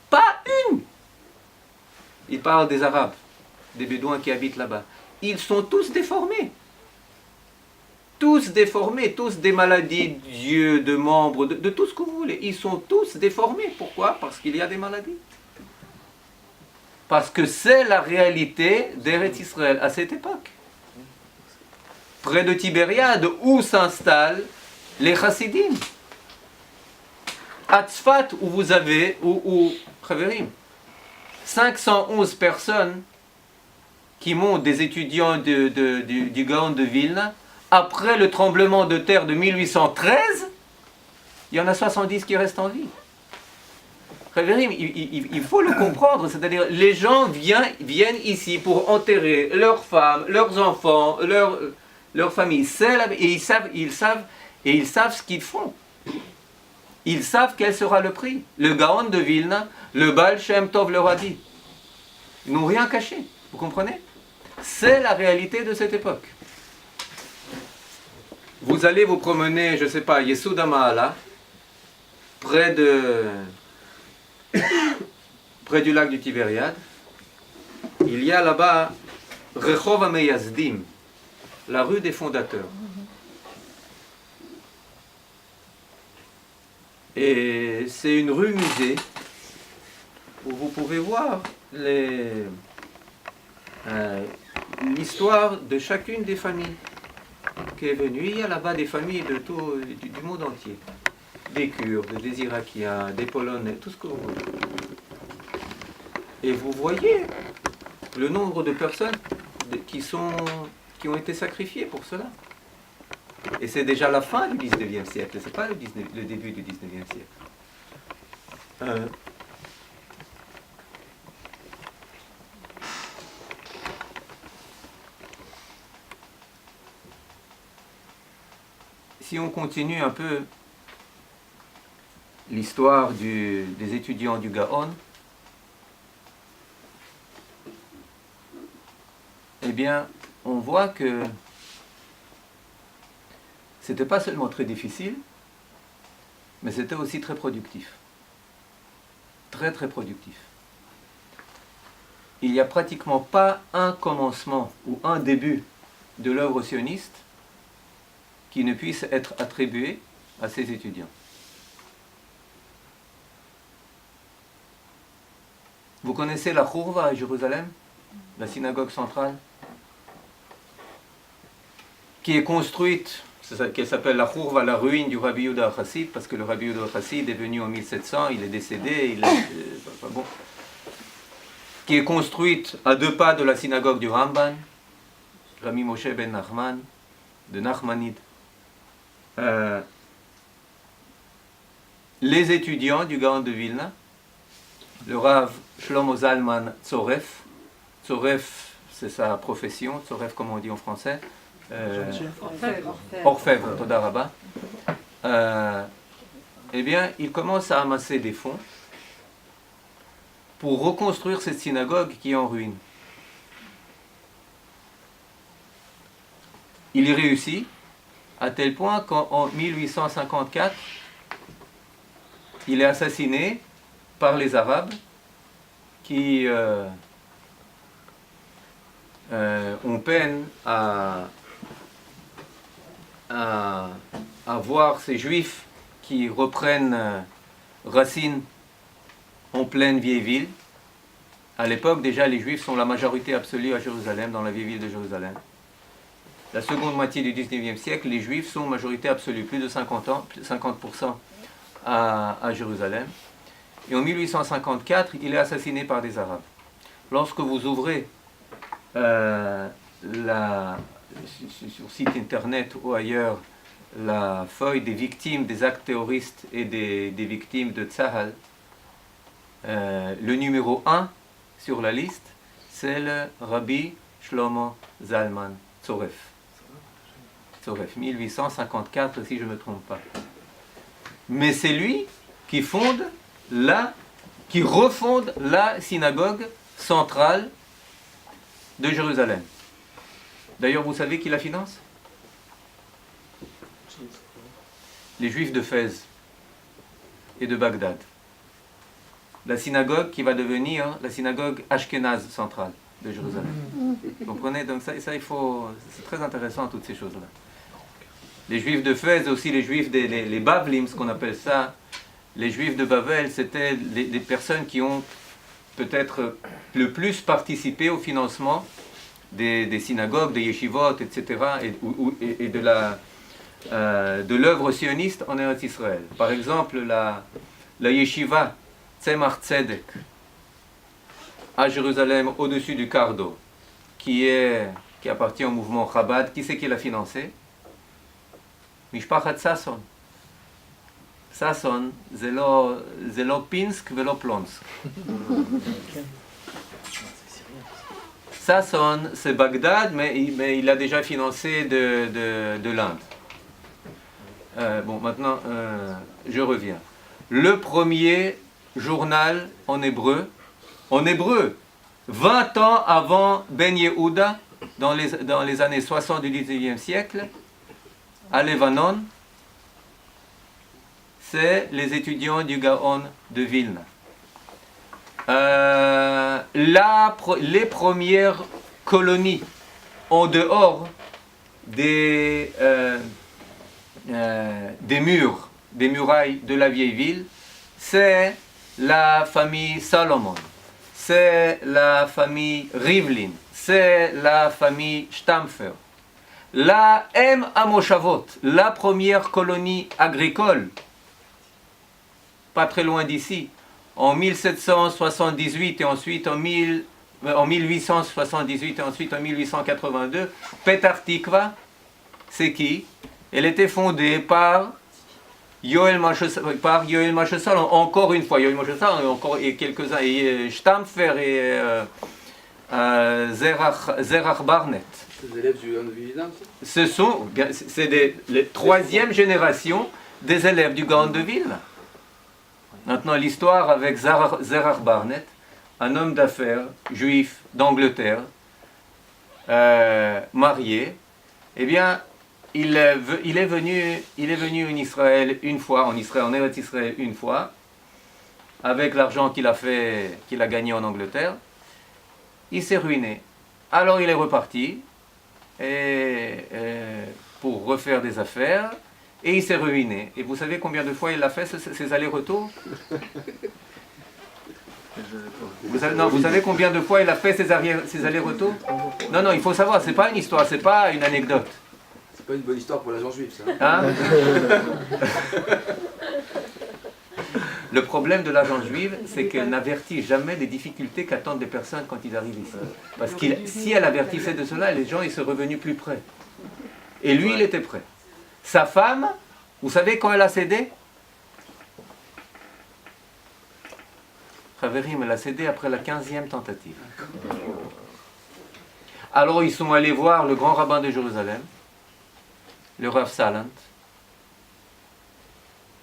Pas une. Il parle des Arabes, des Bédouins qui habitent là-bas. Ils sont tous déformés. Tous déformés, tous des maladies d'yeux, de membres, de tout ce que vous voulez. Ils sont tous déformés. Pourquoi? Parce qu'il y a des maladies. Parce que c'est la réalité d'Eretz Israël à cette époque. Près de Tibériade, où s'installent les Chassidim. À Tzfat, où vous avez, Chaverim, 511 personnes qui montent, des étudiants du Gaon de Vilna. Après le tremblement de terre de 1813, il y en a 70 qui restent en vie. Chaverim, il faut le comprendre, c'est-à-dire les gens viennent ici pour enterrer leurs femmes, leurs enfants, leur famille, et ils savent ce qu'ils font. Ils savent quel sera le prix. Le Gaon de Vilna, le Baal Shem Tov leur a dit. Ils n'ont rien caché, vous comprenez? C'est la réalité de cette époque. Vous allez vous promener, je ne sais pas, Yesuda Ma'ala, près du lac du Tibériade. Il y a là-bas Rechov HaMeyazdim, la rue des fondateurs. Et c'est une rue musée où vous pouvez voir l'histoire de chacune des familles qui est venue. Il y a là-bas des familles du monde entier. Des Kurdes, des Irakiens, des Polonais, tout ce que vous voulez. Et vous voyez le nombre de personnes qui ont été sacrifiées pour cela. Et c'est déjà la fin du 19e siècle, ce n'est pas le début du 19e siècle. Si on continue un peu l'histoire des étudiants du Gaon, eh bien, on voit que c'était pas seulement très difficile, mais c'était aussi très productif. Très très productif. Il n'y a pratiquement pas un commencement ou un début de l'œuvre sioniste qui ne puisse être attribué à ces étudiants. Vous connaissez la Khourva à Jérusalem, la synagogue centrale, qui est construite, qui s'appelle la Khourva, la ruine du Rabbi Yehuda Chassid, parce que le Rabbi Yehuda Chassid est venu en 1700, il est décédé, bon. Qui est construite à 2 pas de la synagogue du Ramban, Rami Moshe ben Nachman, de Nachmanide. Les étudiants du Gaon de Vilna, le Rav Shlomo Zalman Tzoref, Tzoref c'est sa profession, Tzoref comme on dit en français, Orfèvre, Toda Rabba, eh bien il commence à amasser des fonds pour reconstruire cette synagogue qui est en ruine. il y réussit, à tel point qu'en 1854, il est assassiné par les Arabes qui ont peine à voir ces Juifs qui reprennent racine en pleine vieille ville. À l'époque, déjà, les Juifs sont la majorité absolue à Jérusalem, dans la vieille ville de Jérusalem. La seconde moitié du 19e siècle, les Juifs sont majorité absolue, plus de 50% à Jérusalem. Et en 1854, il est assassiné par des Arabes. Lorsque vous ouvrez sur site internet ou ailleurs la feuille des victimes des actes terroristes et des victimes de Tzahal, le numéro 1 sur la liste, c'est le Rabbi Shlomo Zalman Tzoref. 1854 si je ne me trompe pas. Mais c'est lui qui refonde la synagogue centrale de Jérusalem. D'ailleurs, vous savez qui la finance? Les Juifs de Fès et de Bagdad. La synagogue qui va devenir la synagogue ashkénaze centrale de Jérusalem. Vous comprenez? Donc ça c'est très intéressant, toutes ces choses-là. Les Juifs de Fès, aussi les Juifs, les Bavlim, ce qu'on appelle ça, les Juifs de Bavel, c'était les personnes qui ont peut-être le plus participé au financement des synagogues, des yeshivot, etc., et de l'œuvre sioniste en Eretz Israël. Par exemple, la yeshiva Tzemach Tzedek à Jérusalem, au-dessus du Cardo, qui appartient au mouvement Chabad. Qui c'est qui l'a financé? Mishpachat Sasson. Sasson, זה לא פינסק ולא פלונסק. Sasson, c'est Bagdad, mais il a déjà financé de l'Inde. Bon, maintenant, je reviens. Le premier journal en hébreu, 20 ans avant Ben Yehuda, dans les années 60 du 19e siècle, à Lebanon, c'est les étudiants du Gaon de Vilna. Les premières colonies en dehors des murs, des murailles de la vieille ville, c'est la famille Salomon, c'est la famille Rivlin, c'est la famille Stamfer. La M. Amoshavot, la première colonie agricole, pas très loin d'ici, en 1778 et ensuite en 1878 et ensuite en 1882, Petar Tikva, c'est qui? Elle était fondée par Yoel Mashesal, encore une fois, Yoel Mashesal, encore et quelques-uns, et Stamfer et Zerach Barnett. Les élèves du Gaon de Vilna, C'est les troisième génération des élèves du Gaon de Vilna. Maintenant, l'histoire avec Zerach Barnett, un homme d'affaires juif d'Angleterre, marié, eh bien, il est venu en Israël une fois, en Eretz Israël une fois, avec l'argent qu'il a gagné en Angleterre. Il s'est ruiné. Alors il est reparti pour refaire des affaires. Et il s'est ruiné. Et vous savez combien de fois il a fait ces allers-retours? Vous savez combien de fois il a fait ces allers-retours? Non, il faut savoir, c'est pas une histoire, c'est pas une anecdote. C'est pas une bonne histoire pour l'agent juif, ça. Hein? Le problème de l'agent juive, c'est qu'elle n'avertit jamais des difficultés qu'attendent des personnes quand ils arrivent ici. Parce que si elle avertissait de cela, les gens ils seraient revenus plus près. Et lui, il était prêt. Sa femme, vous savez quand elle a cédé? Chaverim, elle a cédé après la 15e tentative. Alors ils sont allés voir le grand rabbin de Jérusalem, le Rav Salant.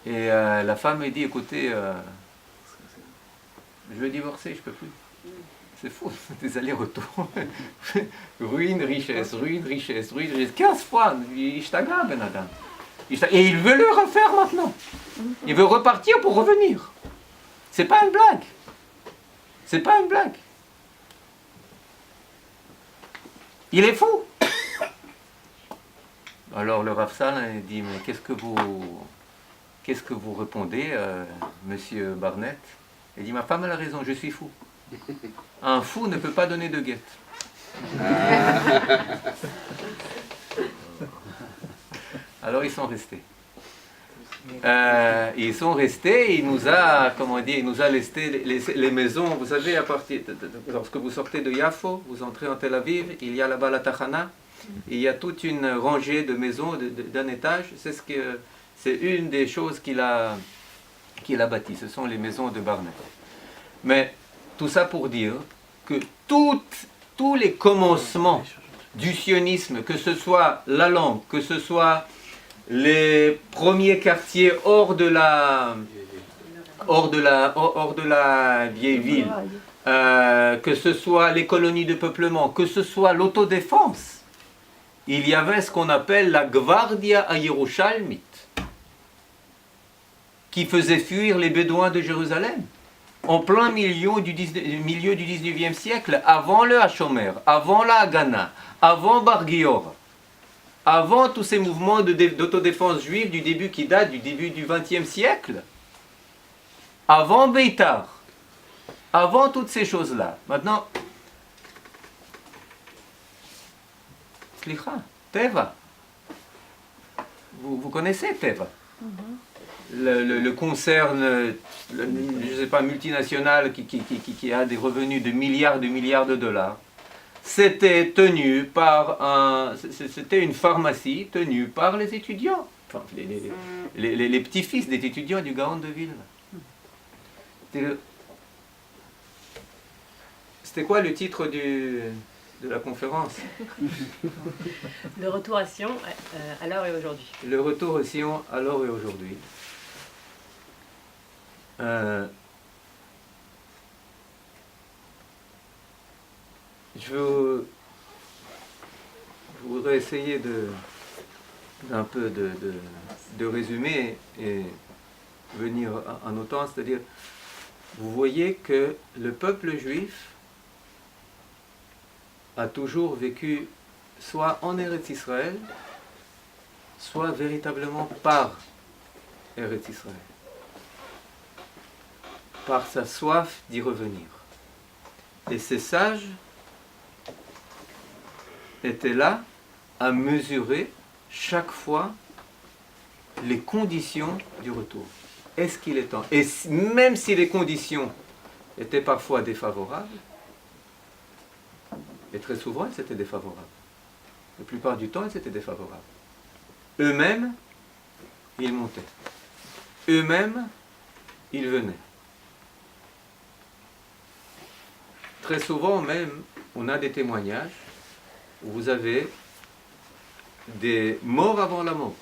Et la femme lui dit, écoutez, je veux divorcer, je ne peux plus. C'est fou, des allers-retours. Ruine, richesse, ruine, richesse, ruine, richesse. 15 fois, Ishtaga, Ben Adam. Et il veut le refaire maintenant. Il veut repartir pour revenir. C'est pas une blague. C'est pas une blague. Il est fou. Alors le Rav Sal dit, mais qu'est-ce que vous répondez, monsieur Barnett? Il dit, ma femme a raison, je suis fou. Un fou ne peut pas donner de guette. Alors ils sont restés. Il nous a, comment dire, il nous a laissé les maisons. Vous savez, lorsque vous sortez de Yafo, vous entrez en Tel Aviv, il y a là-bas la Tachana, il y a toute une rangée de maisons d'un étage. C'est une des choses qu'il a bâties. Ce sont les maisons de Barnett. Mais tout ça pour dire que tous les commencements du sionisme, que ce soit la langue, que ce soit les premiers quartiers hors de la vieille ville, que ce soit les colonies de peuplement, que ce soit l'autodéfense, il y avait ce qu'on appelle la Gvardia Yerushalmit, qui faisait fuir les Bédouins de Jérusalem. En plein milieu du 19e siècle, avant le Hashomer, avant la Haganah, avant Bar Giora, avant tous ces mouvements d'autodéfense juive qui datent du début du 20e siècle, avant Beitar, avant toutes ces choses-là. Maintenant, Slicha, Teva. Vous connaissez Teva? Le concerne, je ne sais pas, multinational qui a des revenus de milliards de dollars. C'était tenu par c'était une pharmacie tenue par les étudiants, enfin, les petits-fils des étudiants du Gaon de Vilna. C'était quoi le titre de la conférence? Le retour à Sion, à l'heure et aujourd'hui. Le retour à Sion, à l'heure et aujourd'hui. Je voudrais essayer d'un peu de résumer et venir à nos temps, c'est-à-dire, vous voyez que le peuple juif a toujours vécu soit en Eretz Israël, soit véritablement par Eretz Israël, par sa soif d'y revenir. Et ces sages étaient là à mesurer chaque fois les conditions du retour. Est-ce qu'il est temps? Et même si les conditions étaient parfois défavorables, et très souvent elles étaient défavorables, la plupart du temps elles étaient défavorables, eux-mêmes, ils montaient. Eux-mêmes, ils venaient. Très souvent même, on a des témoignages où vous avez des morts avant la mort.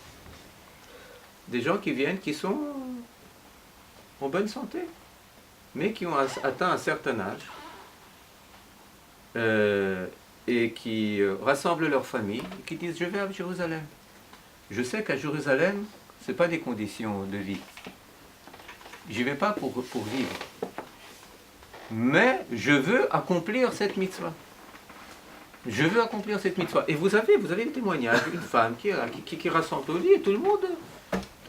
Des gens qui viennent, qui sont en bonne santé, mais qui ont atteint un certain âge et qui rassemblent leur famille et qui disent « Je vais à Jérusalem ». Je sais qu'à Jérusalem, ce n'est pas des conditions de vie. J'y vais pas pour vivre. Mais je veux accomplir cette mitzvah. Je veux accomplir cette mitzvah. Et vous avez le témoignage d'une femme qui rassemble au lit et tout le monde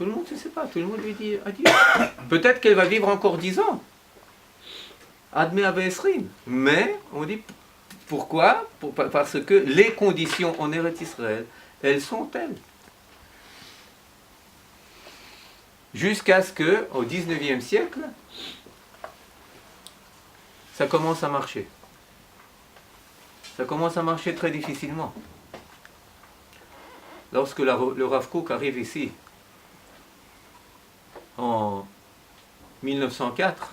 ne sait pas, tout le monde lui dit adieu. Peut-être qu'elle va vivre encore 10 ans. Admet Abesrin. Mais on dit pourquoi? Parce que les conditions en Eretz Israël, elles sont telles. Jusqu'à ce que, au 19e siècle, ça commence à marcher. Ça commence à marcher très difficilement. Lorsque le Rav Kook arrive ici, en 1904,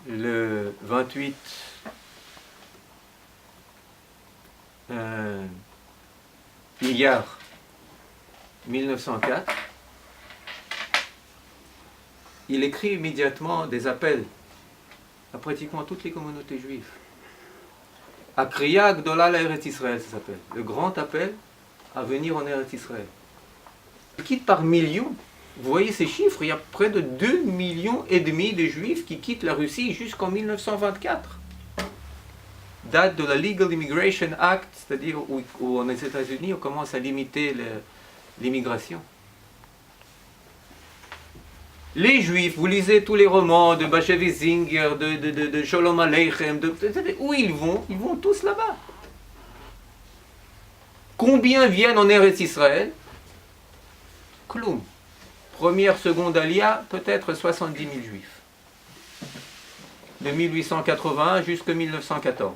le 28 Iyar 1904, il écrit immédiatement des appels à pratiquement toutes les communautés juives. Akriya Gdola la Eretz Israël, ça s'appelle. Le grand appel à venir en Eretz Israël. Ils quittent par millions. Vous voyez ces chiffres, il y a près de 2,5 millions de juifs qui quittent la Russie jusqu'en 1924. Date de la Legal Immigration Act, c'est-à-dire où aux États-Unis on commence à limiter l'immigration. Les Juifs, vous lisez tous les romans de Bashevis Singer, de Sholom Aleichem, où ils vont tous là-bas. Combien viennent en Eretz Israël? Kloum. Première, seconde Aliyah, peut-être 70 000 Juifs. De 1881 jusqu'à 1914.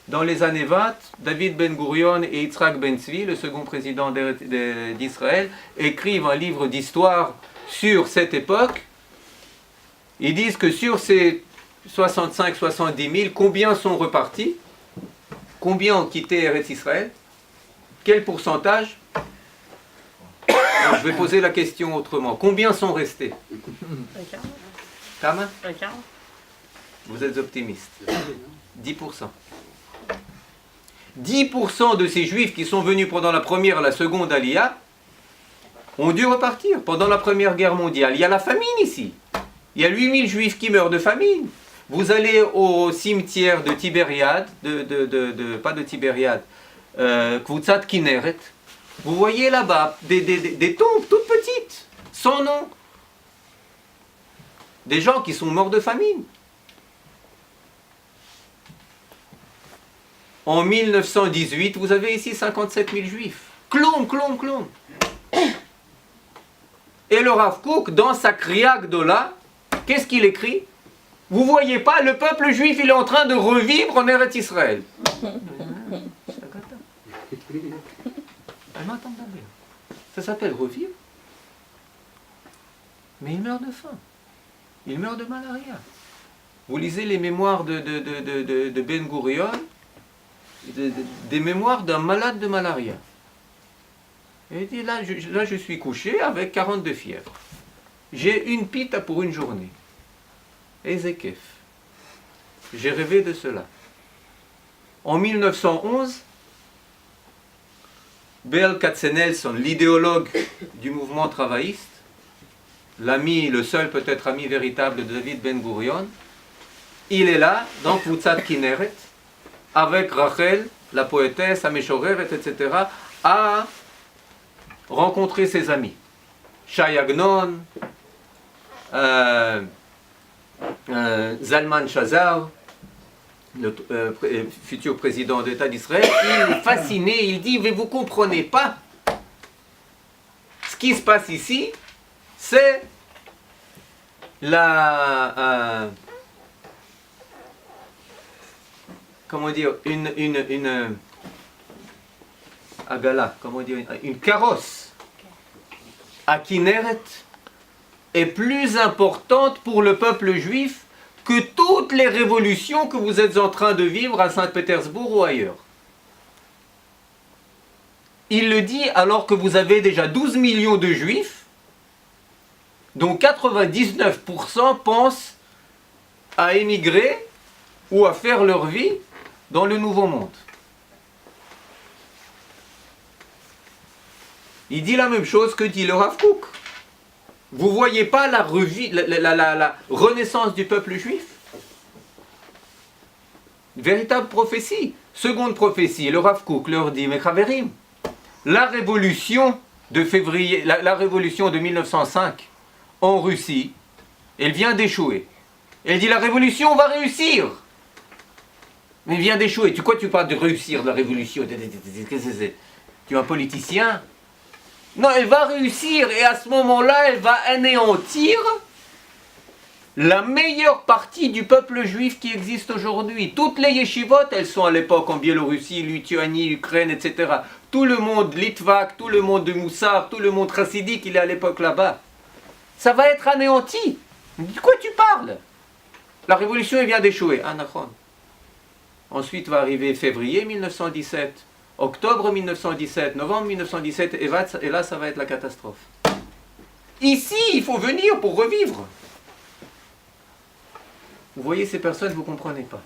Dans les années 20, David Ben Gurion et Yitzhak Ben Tzvi, le second président d'Israël, écrivent un livre d'histoire sur cette époque. Ils disent que sur ces 65-70 000, combien sont repartis? Combien ont quitté Eretz Israël? Quel pourcentage? Je vais poser la question autrement. Combien sont restés? Un quart. Tama? Un quart. Vous êtes optimiste. 10%. 10% de ces juifs qui sont venus pendant la première et la seconde Aliyah ont dû repartir pendant la première guerre mondiale. Il y a la famine ici. Il y a 8000 juifs qui meurent de famine. Vous allez au cimetière de Tibériade, pas de Tibériade, Kvoutsat Kinneret. Vous voyez là-bas des tombes toutes petites, sans nom. Des gens qui sont morts de famine. En 1918, vous avez ici 57 000 juifs. Kloum. Et le Rav Kook, dans sa Kriya Gdola, qu'est-ce qu'il écrit? Vous voyez pas, le peuple juif, il est en train de revivre en Eretz Israël. Ça s'appelle revivre. Mais il meurt de faim. Il meurt de malaria. Vous lisez les mémoires de Ben Gurion, des mémoires d'un malade de malaria. Et il dit, là je suis couché avec 42 fièvres. J'ai une pita pour une journée. Ezekef. J'ai rêvé de cela. En 1911, Berl Katzenelson, l'idéologue du mouvement travailliste, l'ami, le seul peut-être ami véritable de David Ben Gurion, il est là, dans Kvoutsat Kinneret, avec Rachel, la poétesse, Ameshoreret, etc., à rencontrer ses amis. Shai Agnon, Zalman Shazar, le futur président d'État d'Israël, il est fasciné, il dit, mais vous ne comprenez pas, ce qui se passe ici, c'est comment dire, une agala, comment dire, une carrosse à Kinneret est plus importante pour le peuple juif que toutes les révolutions que vous êtes en train de vivre à Saint-Pétersbourg ou ailleurs. Il le dit alors que vous avez déjà 12 millions de juifs, dont 99% pensent à émigrer ou à faire leur vie dans le Nouveau Monde. Il dit la même chose que dit le Rav Kook. Vous ne voyez pas la renaissance du peuple juif? Véritable prophétie. Seconde prophétie, le Rav Kook leur dit, mais Chaverim, la révolution de février, la révolution de 1905 en Russie, elle vient d'échouer. Elle dit, la révolution va réussir. Mais elle vient d'échouer. Quoi tu parles de réussir, de la révolution? Tu es un politicien? Non, elle va réussir et à ce moment-là, elle va anéantir la meilleure partie du peuple juif qui existe aujourd'hui. Toutes les yeshivot, elles sont à l'époque en Biélorussie, Lituanie, Ukraine, etc. Tout le monde litvak, tout le monde de Moussar, tout le monde chassidique, il est à l'époque là-bas. Ça va être anéanti. De quoi tu parles? La révolution, elle vient d'échouer. Ah, Nachon. Ensuite va arriver février 1917. Octobre 1917, novembre 1917, et là, ça va être la catastrophe. Ici, il faut venir pour revivre. Vous voyez ces personnes, vous ne comprenez pas.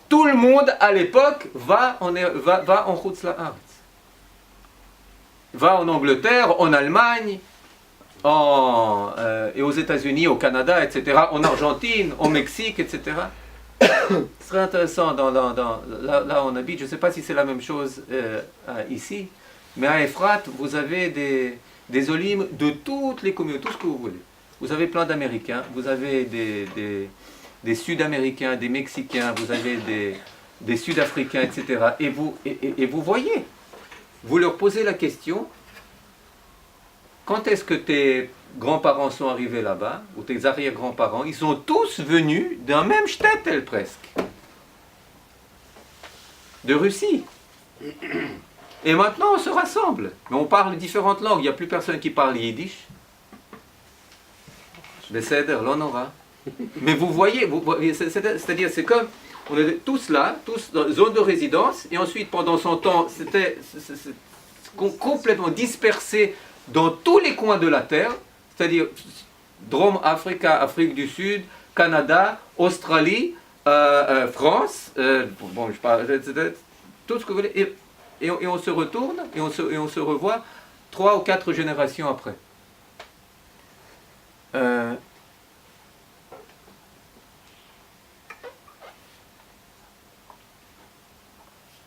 Tout le monde à l'époque va en Chutz La'aretz. Va en Angleterre, en Allemagne, et aux États-Unis, au Canada, etc., en Argentine, au Mexique, etc. Ce serait intéressant, là où on habite, je ne sais pas si c'est la même chose ici, mais à Efrat, vous avez des olim de toutes les communautés, tout ce que vous voulez. Vous avez plein d'Américains, vous avez des Sud-Américains, des Mexicains, vous avez des Sud-Africains, etc. Et vous voyez, vous leur posez la question, quand est-ce que tes grands-parents sont arrivés là-bas, ou tes arrière-grands-parents, ils sont tous venus d'un même shtetl presque, de Russie. Et maintenant on se rassemble, mais on parle différentes langues, il n'y a plus personne qui parle yiddish. Beseder, l'honora. Mais vous voyez, c'est-à-dire c'est comme, on est tous là, tous dans la zone de résidence, et ensuite pendant son temps, c'était complètement dispersé dans tous les coins de la Terre, c'est-à-dire Drôme Afrique, Afrique du Sud, Canada, Australie, France, bon, je parle, tout ce que vous voulez, et on se retourne, et on se revoit 3 ou 4 générations après.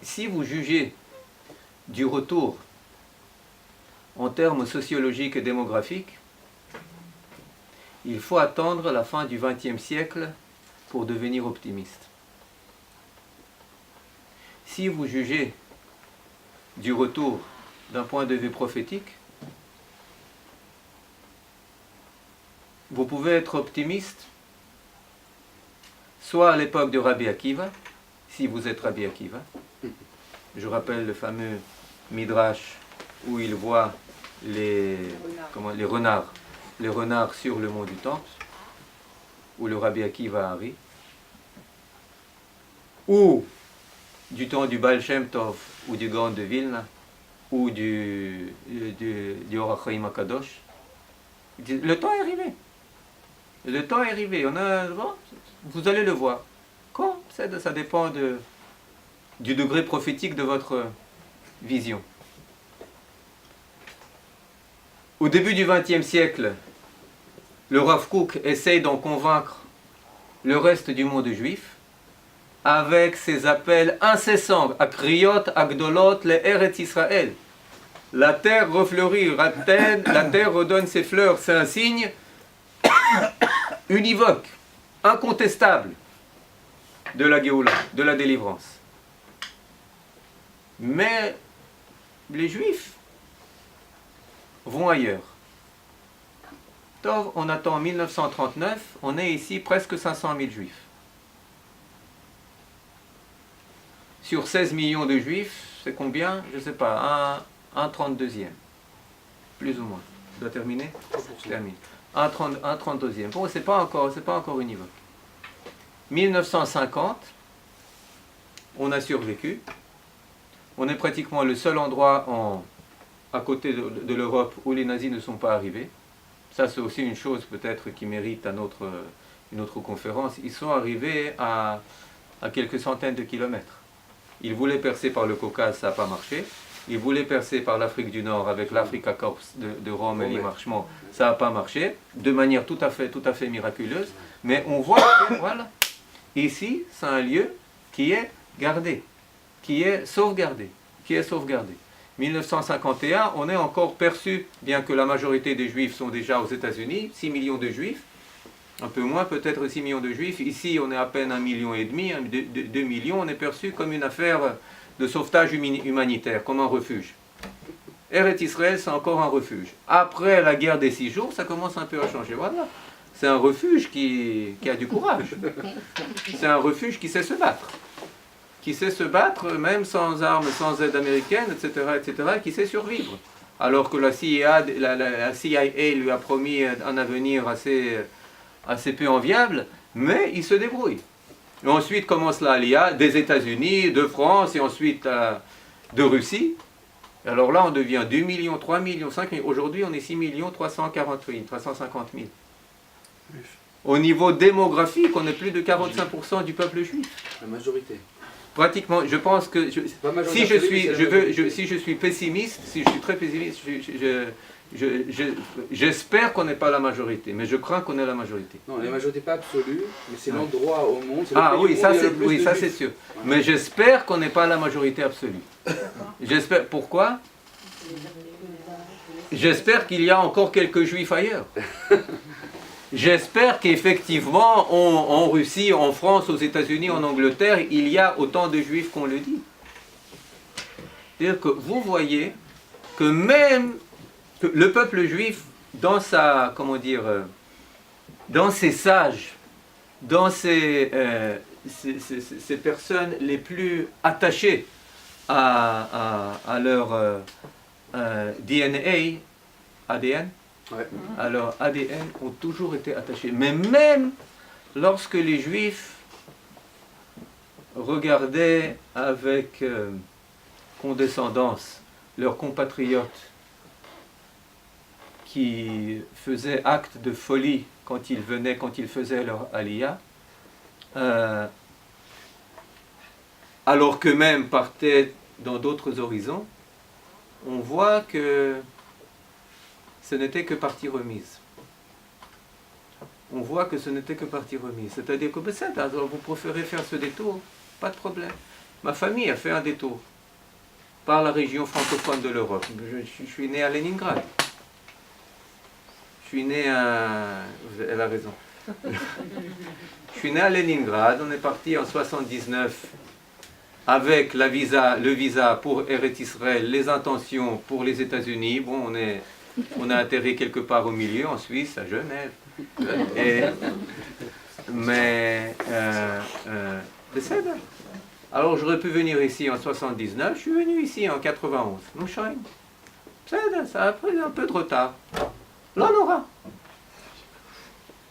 Si vous jugez du retour en termes sociologiques et démographiques, il faut attendre la fin du XXe siècle pour devenir optimiste. Si vous jugez du retour d'un point de vue prophétique, vous pouvez être optimiste soit à l'époque de Rabbi Akiva, si vous êtes Rabbi Akiva. Je rappelle le fameux Midrash où il voit les renards sur le mont du Temple, où le Rabbi Akiva arrive, ou du temps du Baal Shem Tov, ou du Gaon de Vilna, ou du Or HaChaim HaKadosh. Le temps est arrivé. Le temps est arrivé. Vous allez le voir. Quand ça dépend du degré prophétique de votre vision. Au début du XXe siècle, le Rav Kook essaye d'en convaincre le reste du monde juif avec ses appels incessants à Kriyot, Agdolot, le Eretz Israël. La terre refleurit, la terre redonne ses fleurs, c'est un signe univoque, incontestable de la Géoula, de la délivrance. Mais les Juifs vont ailleurs. Tov, on attend 1939, on est ici presque 500 000 Juifs. Sur 16 millions de Juifs, c'est combien? Je ne sais pas, un 32e. Plus ou moins. Je dois terminer? Je termine. Un 32e. Bon, c'est pas encore univoque. 1950, on a survécu. On est pratiquement le seul endroit à côté de l'Europe où les nazis ne sont pas arrivés. Ça, c'est aussi une chose peut-être qui mérite une autre conférence. Ils sont arrivés à quelques centaines de kilomètres. Ils voulaient percer par le Caucase, ça n'a pas marché. Ils voulaient percer par l'Afrique du Nord avec l'Africa Corps de Rome et l'Imarchement, ça n'a pas marché, de manière tout à fait miraculeuse. Mais on voit que, voilà, ici, c'est un lieu qui est gardé, qui est sauvegardé. 1951, on est encore perçu, bien que la majorité des Juifs sont déjà aux États-Unis, 6 millions de Juifs, un peu moins, peut-être 6 millions de Juifs. Ici, on est à peine 1,5 million, 2 millions, on est perçu comme une affaire de sauvetage humanitaire, comme un refuge. Eretz Israël, c'est encore un refuge. Après la guerre des 6 jours, ça commence un peu à changer. Voilà. C'est un refuge qui a du courage. C'est un refuge qui sait se battre. Qui sait se battre, même sans armes, sans aide américaine, etc., qui sait survivre. Alors que la CIA lui a promis un avenir assez peu enviable, mais il se débrouille. Et ensuite commence l'Aliyah des États-Unis, de France, et ensuite de Russie. Et alors là, on devient 2 millions, 3 millions, 5 millions. Aujourd'hui, on est 6 350 000. Au niveau démographique, on est plus de 45% du peuple juif. La majorité. Pratiquement, je pense que Pas majorité si je absolue, suis, c'est la je veux, majorité. si je suis pessimiste, si je suis très pessimiste, j'espère qu'on n'est pas la majorité, mais je crains qu'on est la majorité. Non, la majorité pas absolue, mais c'est Ouais. l'endroit au monde. c'est le Ah pays au oui, monde ça où il y a c'est le plus oui, de ça juifs. c'est sûr. Voilà. Mais j'espère qu'on n'est pas la majorité absolue. J'espère. Pourquoi? J'espère qu'il y a encore quelques juifs ailleurs. J'espère qu'effectivement, en Russie, en France, aux États-Unis, en Angleterre, il y a autant de juifs qu'on le dit. C'est-à-dire que vous voyez que même que le peuple juif, dans sa, comment dire, dans ses sages, dans ces personnes les plus attachées à leur DNA, ADN, Ouais. alors ADN ont toujours été attachés. Mais même lorsque les Juifs regardaient avec condescendance leurs compatriotes qui faisaient acte de folie quand ils venaient, quand ils faisaient leur aliyah, alors qu'eux-mêmes partaient dans d'autres horizons, on voit que ce n'était que partie remise. On voit que ce n'était que partie remise. C'est-à-dire que alors vous préférez faire ce détour, pas de problème. Ma famille a fait un détour par la région francophone de l'Europe. Je suis né à Leningrad. Je suis né à... Elle a raison. Je suis né à Leningrad, on est parti en 79 avec le visa pour Eretz Israël, les intentions pour les États-Unis. Bon, on a atterri quelque part au milieu, en Suisse, à Genève. Mais c'est ça. Alors j'aurais pu venir ici en 79, je suis venu ici en 91. Ça a pris un peu de retard. Là,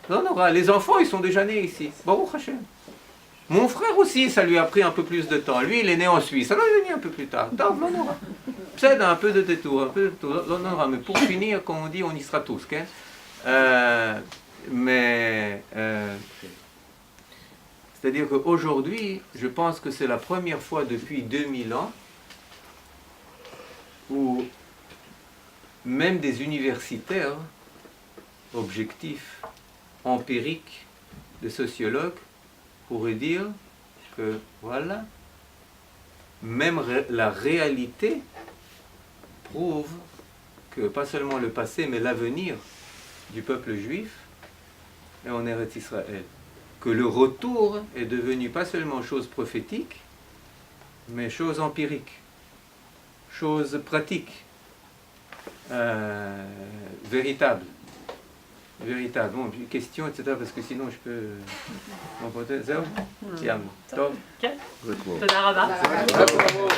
on aura. Les enfants, ils sont déjà nés ici. Baruch Hashem. Mon frère aussi, ça lui a pris un peu plus de temps. Lui, il est né en Suisse. Alors, il est venu un peu plus tard. Donc, l'on aura. C'est un peu de détour. L'on aura. Mais pour finir, comme on dit, on y sera tous. C'est-à-dire qu'aujourd'hui, je pense que c'est la première fois depuis 2000 ans où même des universitaires objectifs, empiriques, des sociologues pourraient dire que voilà, même la réalité prouve que pas seulement le passé mais l'avenir du peuple juif est en Eretz Israël. Que le retour est devenu pas seulement chose prophétique, mais chose empirique, chose pratique, véritable. Véritable. Bon, question, etc. Parce que sinon je peux m'emporter. Zéro? Tiens, top. תודה רבה. Bravo.